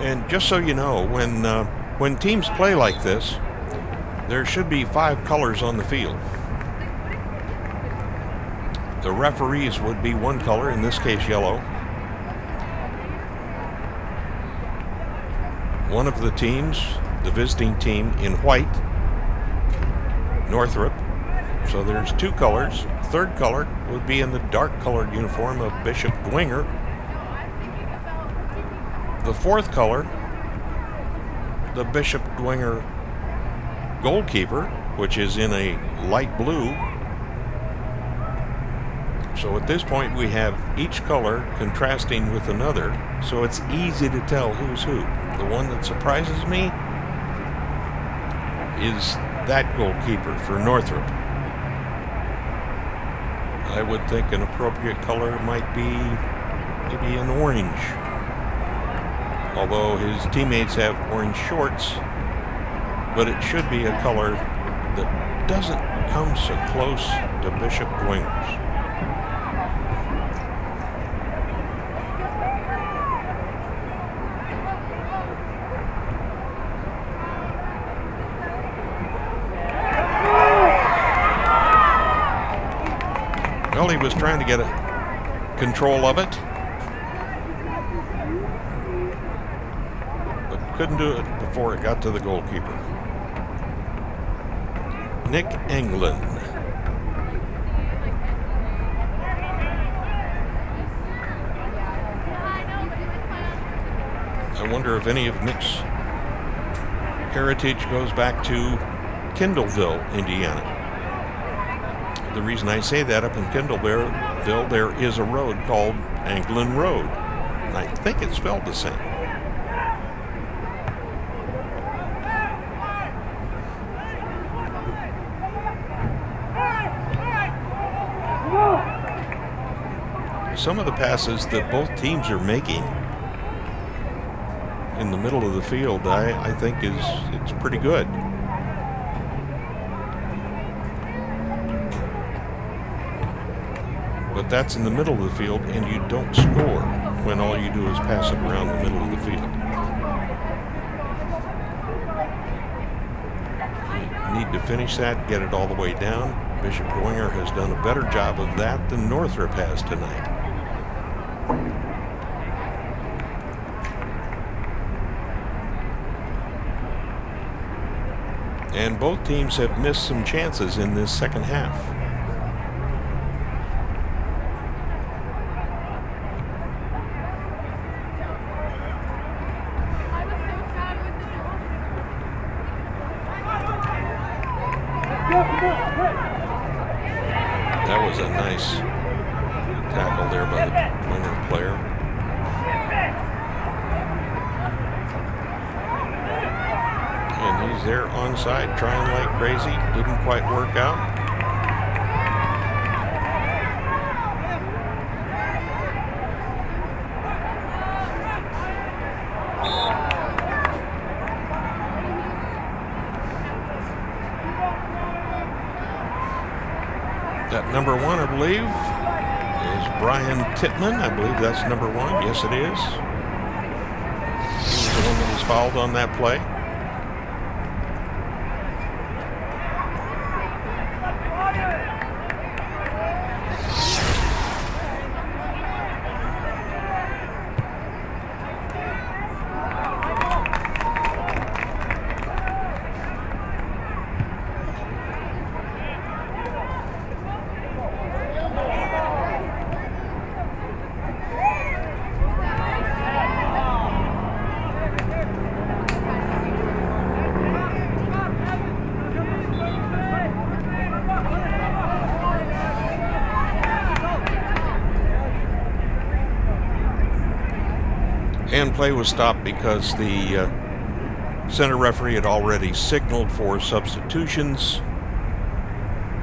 And just so you know, when teams play like this, there should be 5 colors on the field. The referees would be one color, in this case yellow. One of the teams, the visiting team, in white, Northrop. So there's two colors. Third color would be in the dark colored uniform of Bishop Dwenger. The fourth color, the Bishop Dwenger goalkeeper, which is in a light blue. So at this point we have each color contrasting with another, so it's easy to tell who's who. The one that surprises me is that goalkeeper for Northrop. I would think an appropriate color might be maybe an orange. Although his teammates have orange shorts, but it should be a color that doesn't come so close to Bishop Dwenger's. Well, he was trying to get control of it, but couldn't do it before it got to the goalkeeper. Nick Anglin. I wonder if any of Nick's heritage goes back to Kendallville, Indiana. The reason I say that, up in Kendallville, there is a road called Anglin Road, and I think it's spelled the same. Some of the passes that both teams are making in the middle of the field, I think it's pretty good. But that's in the middle of the field, and you don't score when all you do is pass it around the middle of the field. You need to finish that, get it all the way down. Bishop Dwenger has done a better job of that than Northrop has tonight. And both teams have missed some chances in this second half. That was a nice tackle there by the Dwenger player. And he's there onside, trying like crazy. Didn't quite work out. That number one, I believe, is Brian Tittman. I believe that's number one. Yes, it is. He was the one that was fouled on that play. And play was stopped because the center referee had already signaled for substitutions.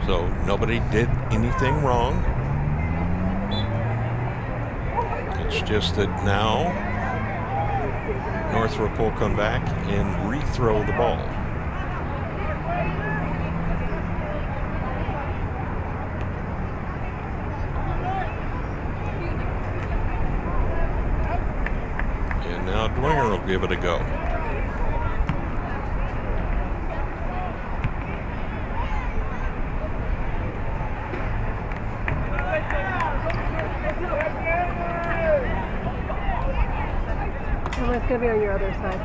So nobody did anything wrong. It's just that now Northrop will come back and rethrow the ball. Now Dwenger will give it a go. Someone's gonna be on your other side.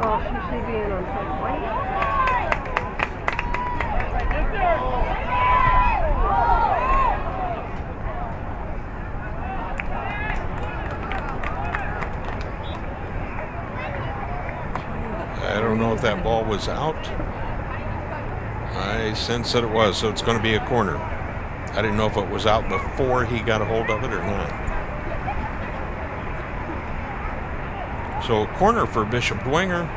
Oh, she should be in on side white. I don't know if that ball was out. I sense that it was, so it's going to be a corner. I didn't know if it was out before he got a hold of it or not. So a corner for Bishop Dwenger.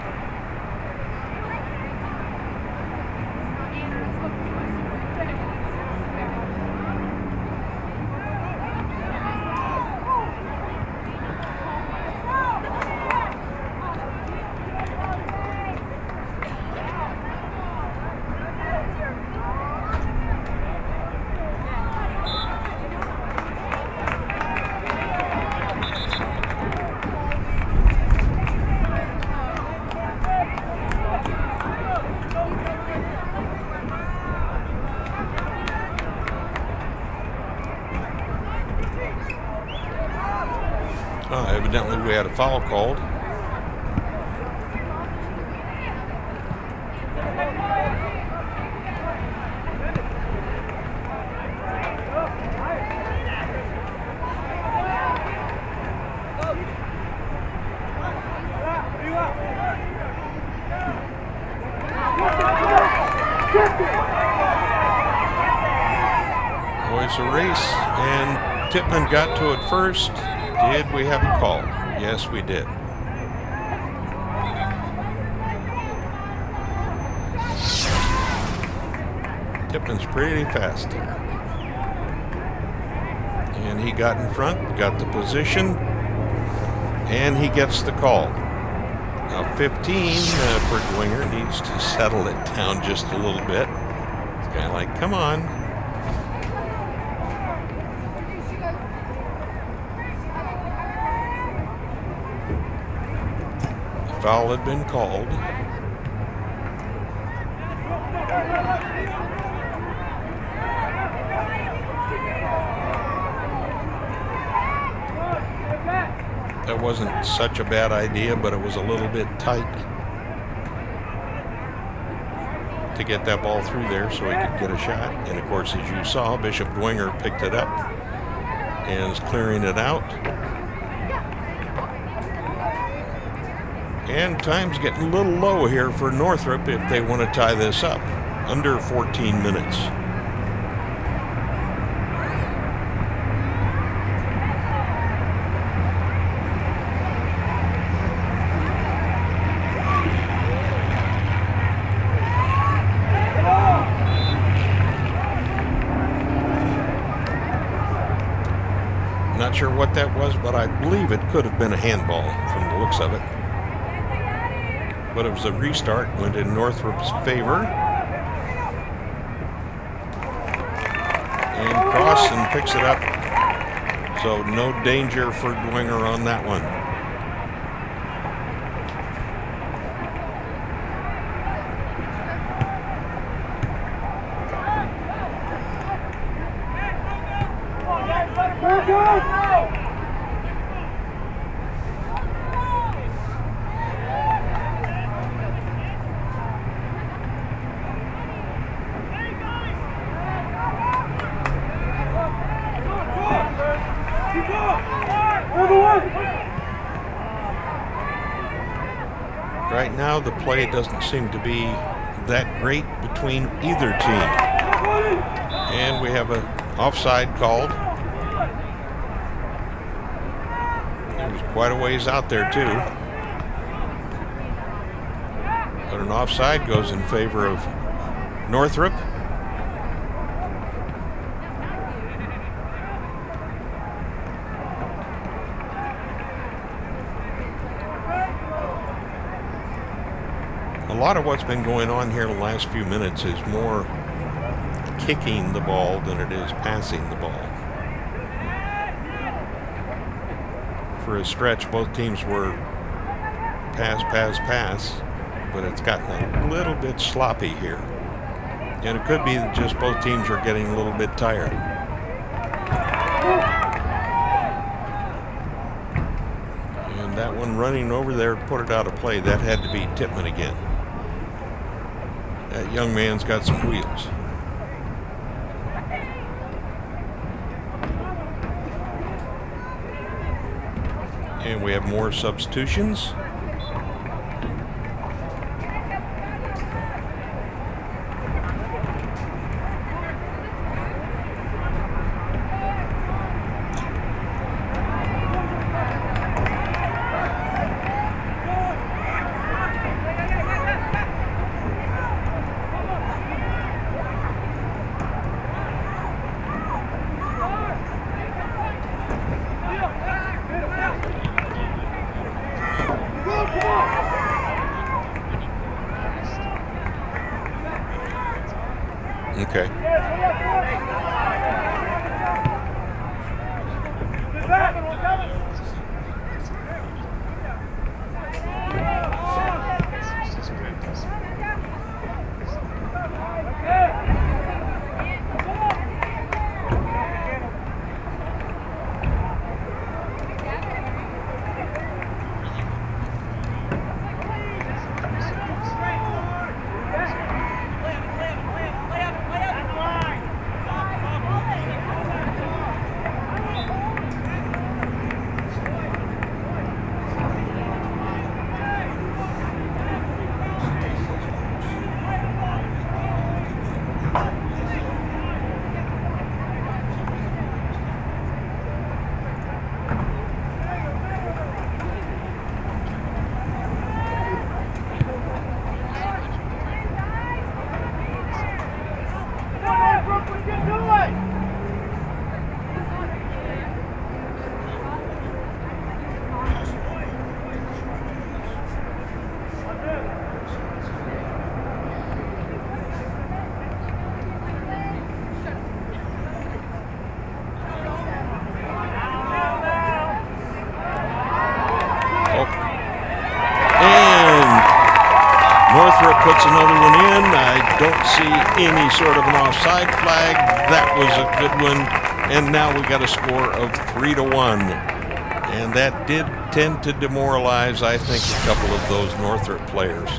Evidently we had a foul called. Boys a race, and Tippmann got to it first. Did we have a call? Yes, we did. Tippmann's pretty fast here. And he got in front, got the position, and he gets the call. Now 15 for Dwenger, needs to settle it down just a little bit. It's kind of like, come on. Foul had been called. That wasn't such a bad idea, but it was a little bit tight to get that ball through there so he could get a shot. And of course, as you saw, Bishop Dwenger picked it up and is clearing it out. And time's getting a little low here for Northrop if they want to tie this up. Under 14 minutes. Not sure what that was, but I believe it could have been a handball from the looks of it. But it was a restart, went in Northrop's favor. And Crossan picks it up. So no danger for Dwenger on that one. Right now, the play doesn't seem to be that great between either team. And we have an offside called. It was quite a ways out there, too. But an offside goes in favor of Northrop. A lot of what's been going on here the last few minutes is more kicking the ball than it is passing the ball. For a stretch, both teams were pass, pass, pass. but it's gotten a little bit sloppy here. And it could be that just both teams are getting a little bit tired. And that one running over there put it out of play. That had to be Tippmann again. That young man's got some wheels. And we have more substitutions. Okay. Northrop puts another one in. I don't see any sort of an offside flag. That was a good one. And now we got a score of 3-1. And that did tend to demoralize, I think, a couple of those Northrop players.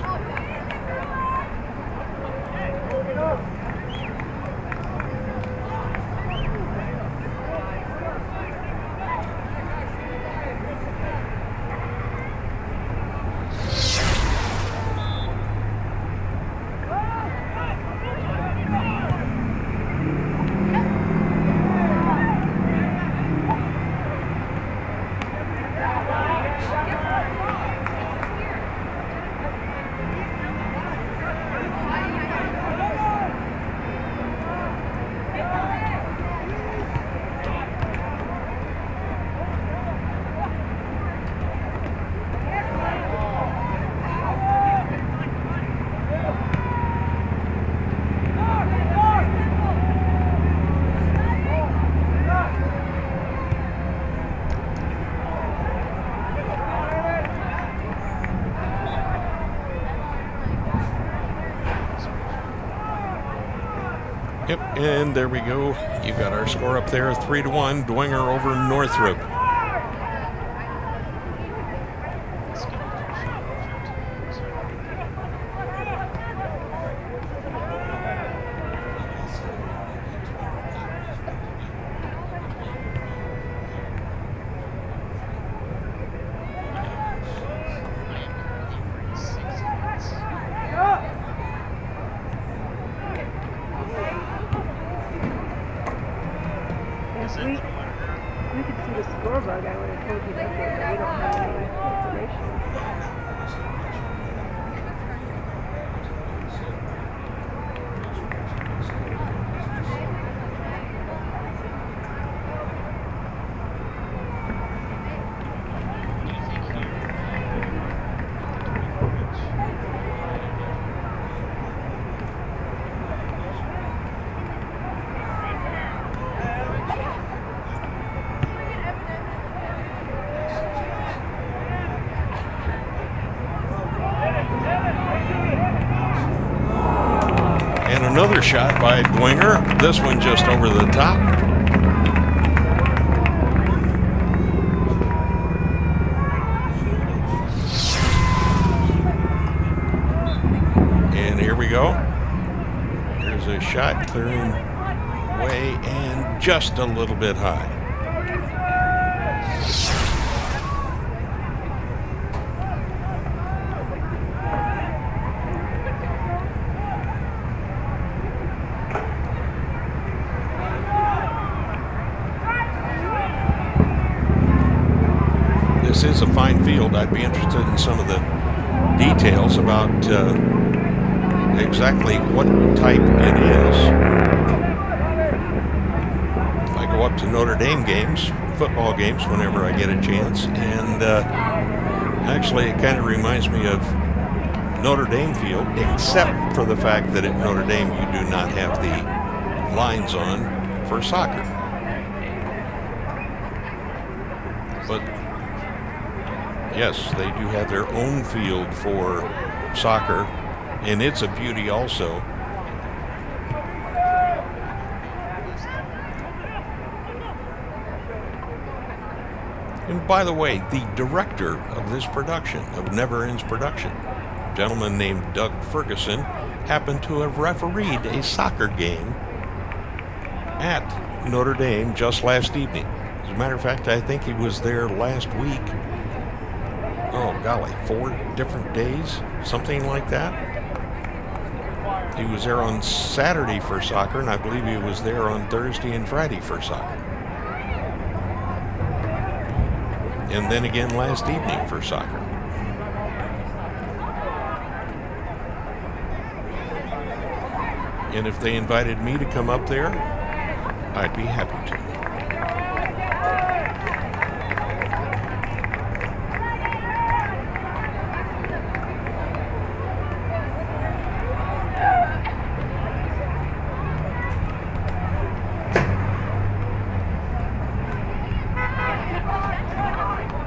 Yep, and there we go. You got our score up there, 3-1. Dwenger over Northrop. We could see the scoreboard, I would have told you that, but we don't have any information. And another shot by Dwenger. This one just over the top. And here we go. Here's a shot clearing way and just a little bit high. This is a fine field. I'd be interested in some of the details about exactly what type it is. I go up to Notre Dame games, football games, whenever I get a chance, and actually it kind of reminds me of Notre Dame field, except for the fact that at Notre Dame you do not have the lines on for soccer. But yes, they do have their own field for soccer, and it's a beauty also. And by the way, the director of this production, of Never Ends Production, a gentleman named Doug Ferguson, happened to have refereed a soccer game at Notre Dame just last evening. As a matter of fact, I think he was there last week. Oh, golly, 4 different days, something like that. He was there on Saturday for soccer, and I believe he was there on Thursday and Friday for soccer. And then again last evening for soccer. And if they invited me to come up there, I'd be happy to.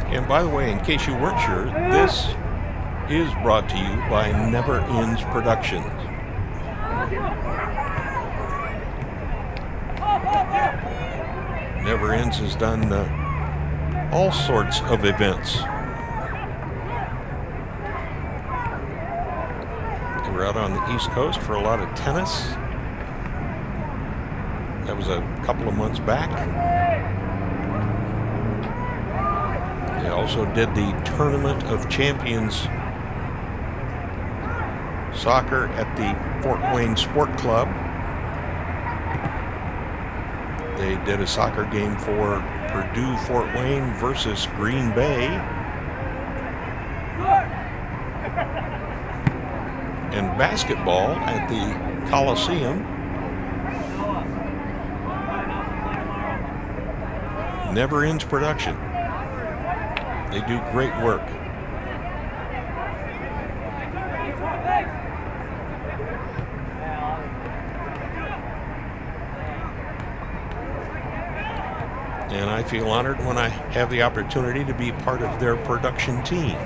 And by the way, in case you weren't sure, this is brought to you by Never Ends Productions. Never Ends has done all sorts of events. They were out on the East Coast for a lot of tennis. That was a couple of months back. They also did the Tournament of Champions soccer at the Fort Wayne Sport Club. They did a soccer game for Purdue Fort Wayne versus Green Bay. And basketball at the Coliseum. Never Ends Production. They do great work. And I feel honored when I have the opportunity to be part of their production team.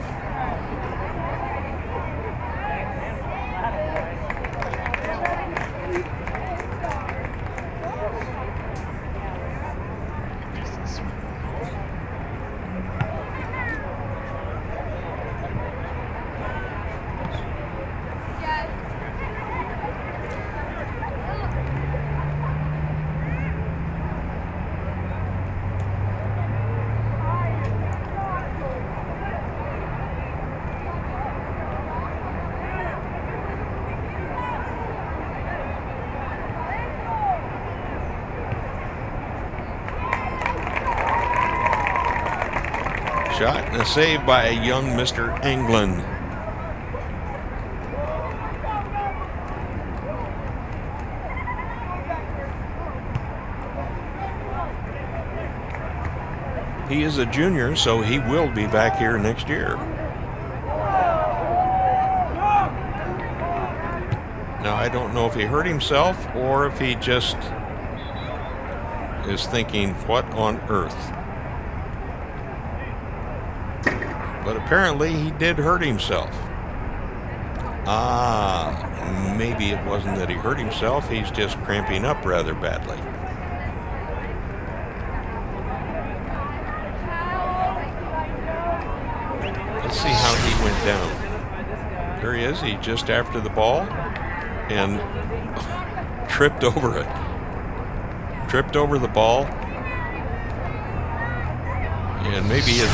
Shot and a save by a young Mr. Anglin. He is a junior, so he will be back here next year. Now, I don't know if he hurt himself or if he just is thinking, what on earth? But apparently he did hurt himself. Ah. Maybe it wasn't that he hurt himself, he's just cramping up rather badly. Let's see how he went down. There he is, he just after the ball and tripped over it. Tripped over the ball. And maybe his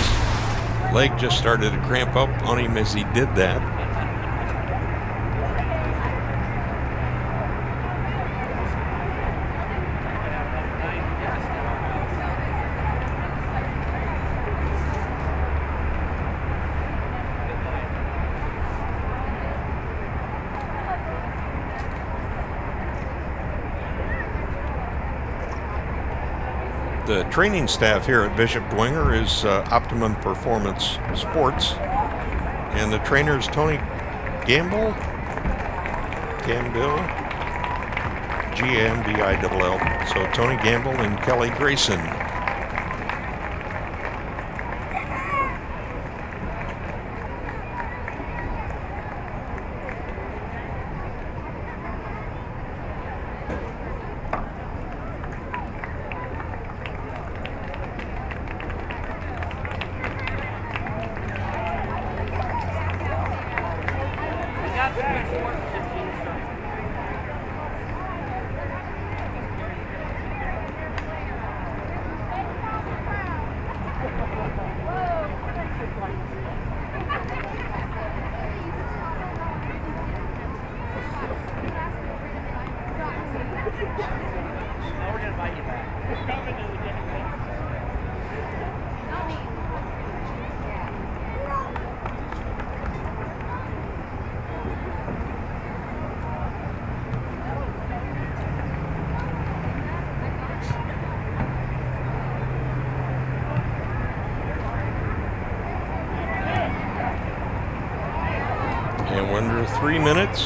leg just started to cramp up on him as he did that. The training staff here at Bishop Dwenger is Optimum Performance Sports, and the trainer is Tony Gambill, G-A-M-B-I-L-L. So Tony Gambill and Kelly Grayson. And we're under 3 minutes.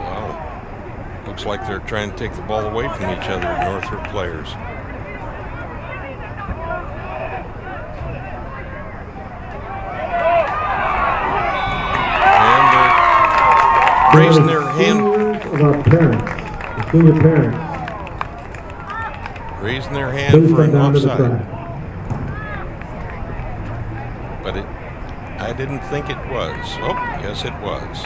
Wow. Looks like they're trying to take the ball away from each other, Northrop players. Raising their hand. Of our parents, the senior parents. Raising their hand for an offside. But I didn't think it was. Oh, yes it was.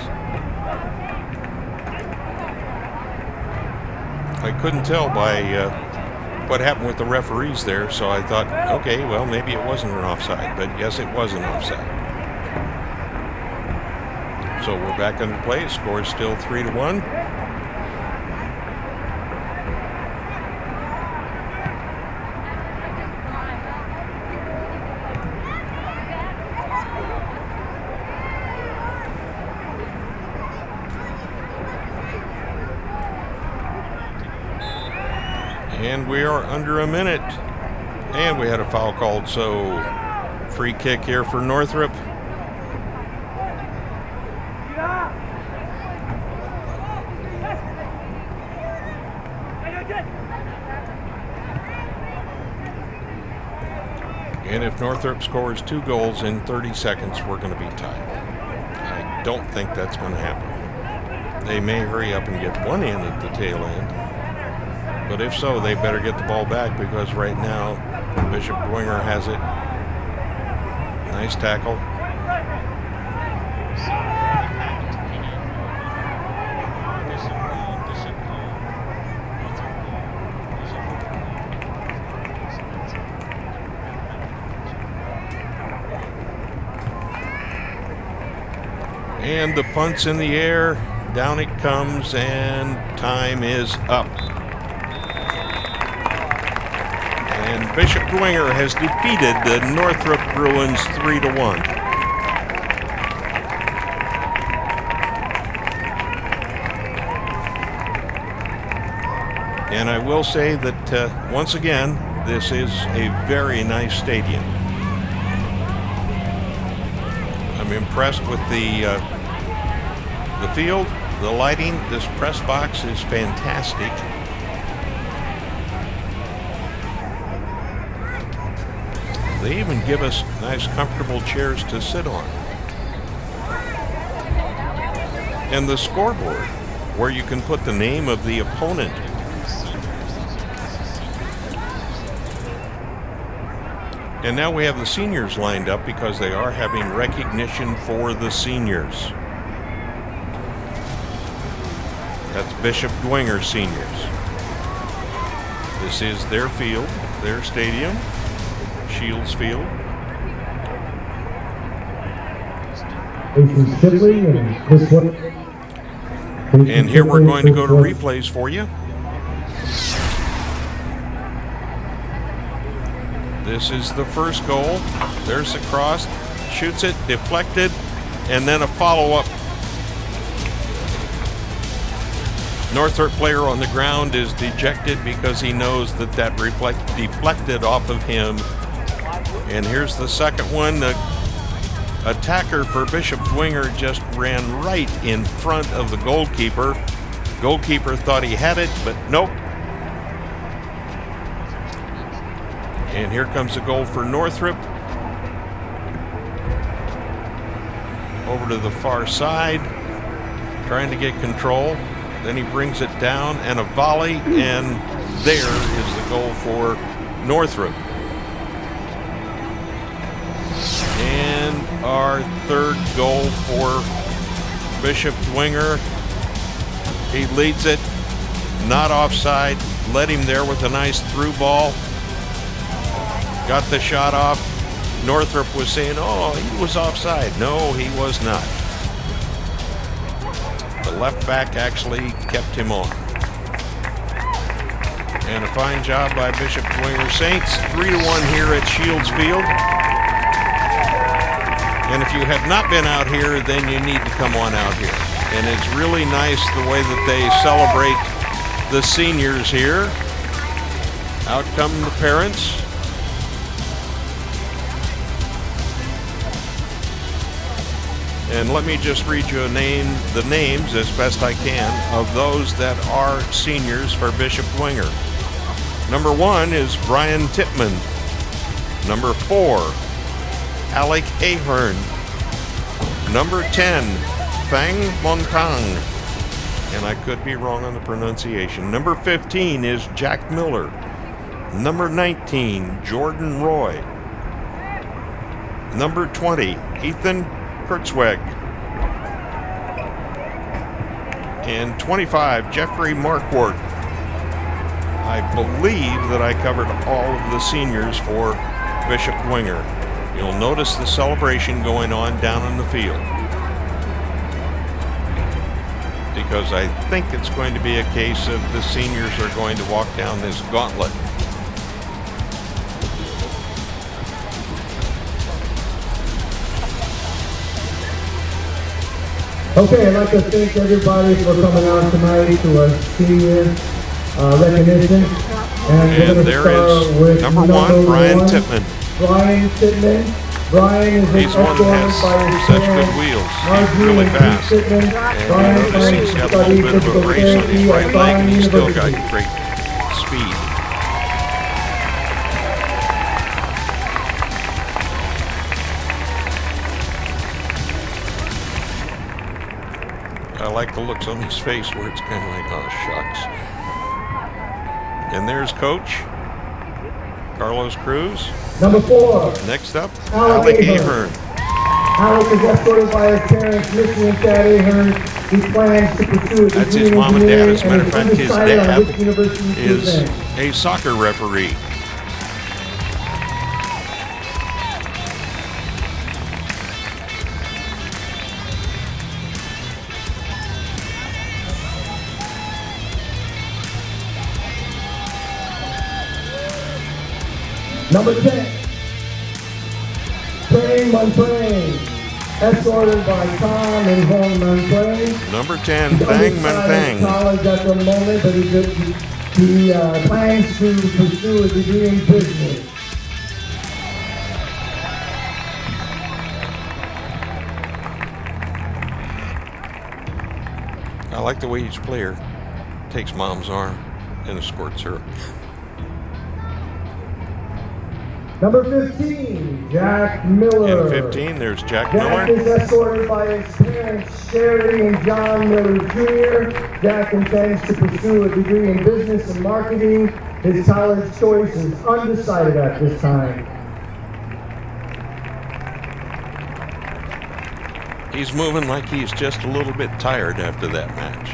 I couldn't tell by what happened with the referees there, so I thought, okay, well, maybe it wasn't an offside, but yes, it was an offside. So we're back under play. Score is still 3-1. And we are under a minute. And we had a foul called, so free kick here for Northrop. And if Northrop scores 2 goals in 30 seconds, we're going to be tied. I don't think that's going to happen. They may hurry up and get one in at the tail end. But if so, they better get the ball back, because right now Bishop Dwenger has it. Nice tackle. And the punt's in the air, down it comes, and time is up. And Bishop Dwenger has defeated the Northrop Bruins 3-1. And I will say that once again, this is a very nice stadium. I'm impressed with the field, The lighting, this press box is fantastic. They even give us nice, comfortable chairs to sit on. And the scoreboard, where you can put the name of the opponent. And now we have the seniors lined up because they are having recognition for the seniors. That's Bishop Dwenger seniors. This is their field, their stadium, Shields Field. And here we're going to go to replays for you. This is the first goal. There's the cross, shoots it, deflected, and then a follow-up. Northrop player on the ground is dejected because he knows that deflected off of him. And here's the second one. The attacker for Bishop Dwenger just ran right in front of the goalkeeper. Goalkeeper thought he had it, but nope. And here comes the goal for Northrop. Over to the far side, trying to get control. Then he brings it down and a volley, and there is the goal for Northrop. And our third goal for Bishop Dwenger. He leads it, not offside, led him there with a nice through ball. Got the shot off. Northrop was saying, oh, he was offside. No, he was not. The left back actually kept him on. And a fine job by Bishop Dwenger Saints. 3-1 here at Shields Field. And if you have not been out here, then you need to come on out here. And it's really nice the way that they celebrate the seniors here. Out come the parents. And let me just read you the names as best I can of those that are seniors for Bishop Dwenger. Number 1 is Brian Tipman. Number 4, Alec Ahern. Number 10, Fang Montang. And I could be wrong on the pronunciation. Number 15 is Jack Miller. Number 19, Jordan Roy. Number 20, Ethan Kurtzweg. And 25, Jeffrey Markwart. I believe that I covered all of the seniors for Bishop Dwenger. You'll notice the celebration going on down in the field, because I think it's going to be a case of the seniors are going to walk down this gauntlet. Okay, I'd like to thank everybody for coming out tonight to our senior recognition. And there is number 1, Brian Tipman. Brian Tipman. Brian is He's one that has such good wheels. He's really fast. And you notice he's got a little bit of a brace on his right leg, and he's still got great speed. I like the looks on his face where it's kind of like, oh, shucks. And there's Coach Carlos Cruz. Number 4. Next up, Alec Ahern. Alec is escorted by his parents, Missy and Chad Ahern. He plans to pursue his That's his mom and dad. As a matter of fact, his dad is a soccer referee. Number 10, Praying Montrain, escorted by Tom and Hong Montrain. Number 10, Thang Manthang. College at the moment, but he plans to pursue a degree in business. I like the way each player takes mom's arm and escorts her. Number 15, Jack Miller. And 15, there's Jack Jack Miller. is escorted by his parents, Sherry and John Miller Jr. Jack intends to pursue a degree in business and marketing. His college choice is undecided at this time. He's moving like he's just a little bit tired after that match.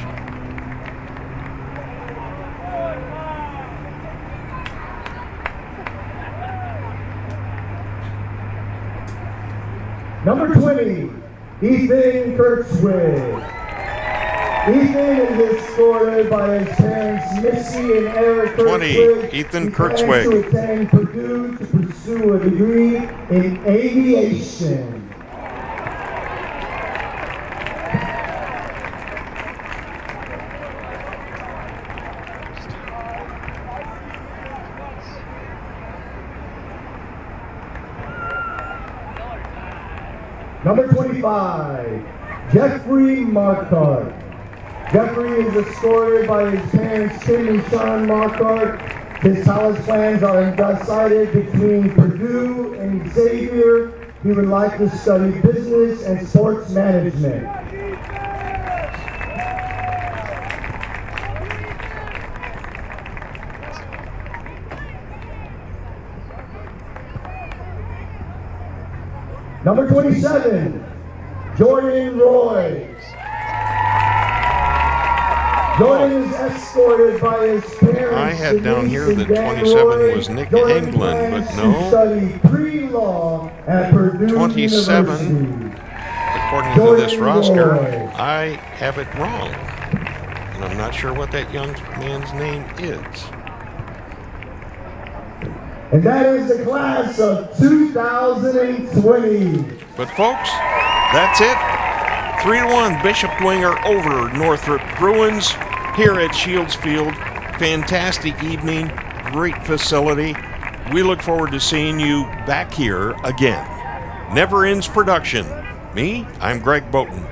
Number 20, Ethan Kurtzwig. Ethan is escorted by his parents, Missy and Eric 20, Kurtzwig. Ethan He plans Kurtzwig. to attend Purdue to pursue a degree in aviation. Number 25, Jeffrey Marquardt. Jeffrey is escorted by his parents, Tim and Sean Marquardt. His college plans are undecided between Purdue and Xavier. He would like to study business and sports management. Number 27, Jordan Roy. Jordan is escorted by his parents. I had down Denise here and that Dan 27 Roy. was Nick Jordan England, but plans no. to study pre-law at Purdue 27, University. according Jordan to this roster, Roy. I have it wrong. And I'm not sure what that young man's name is. And that is the class of 2020. But folks, that's it. 3-1 Bishop Dwenger over Northrop Bruins here at Shields Field. Fantastic evening, great facility. We look forward to seeing you back here again. Never Ends Production. Me, I'm Greg Boughton.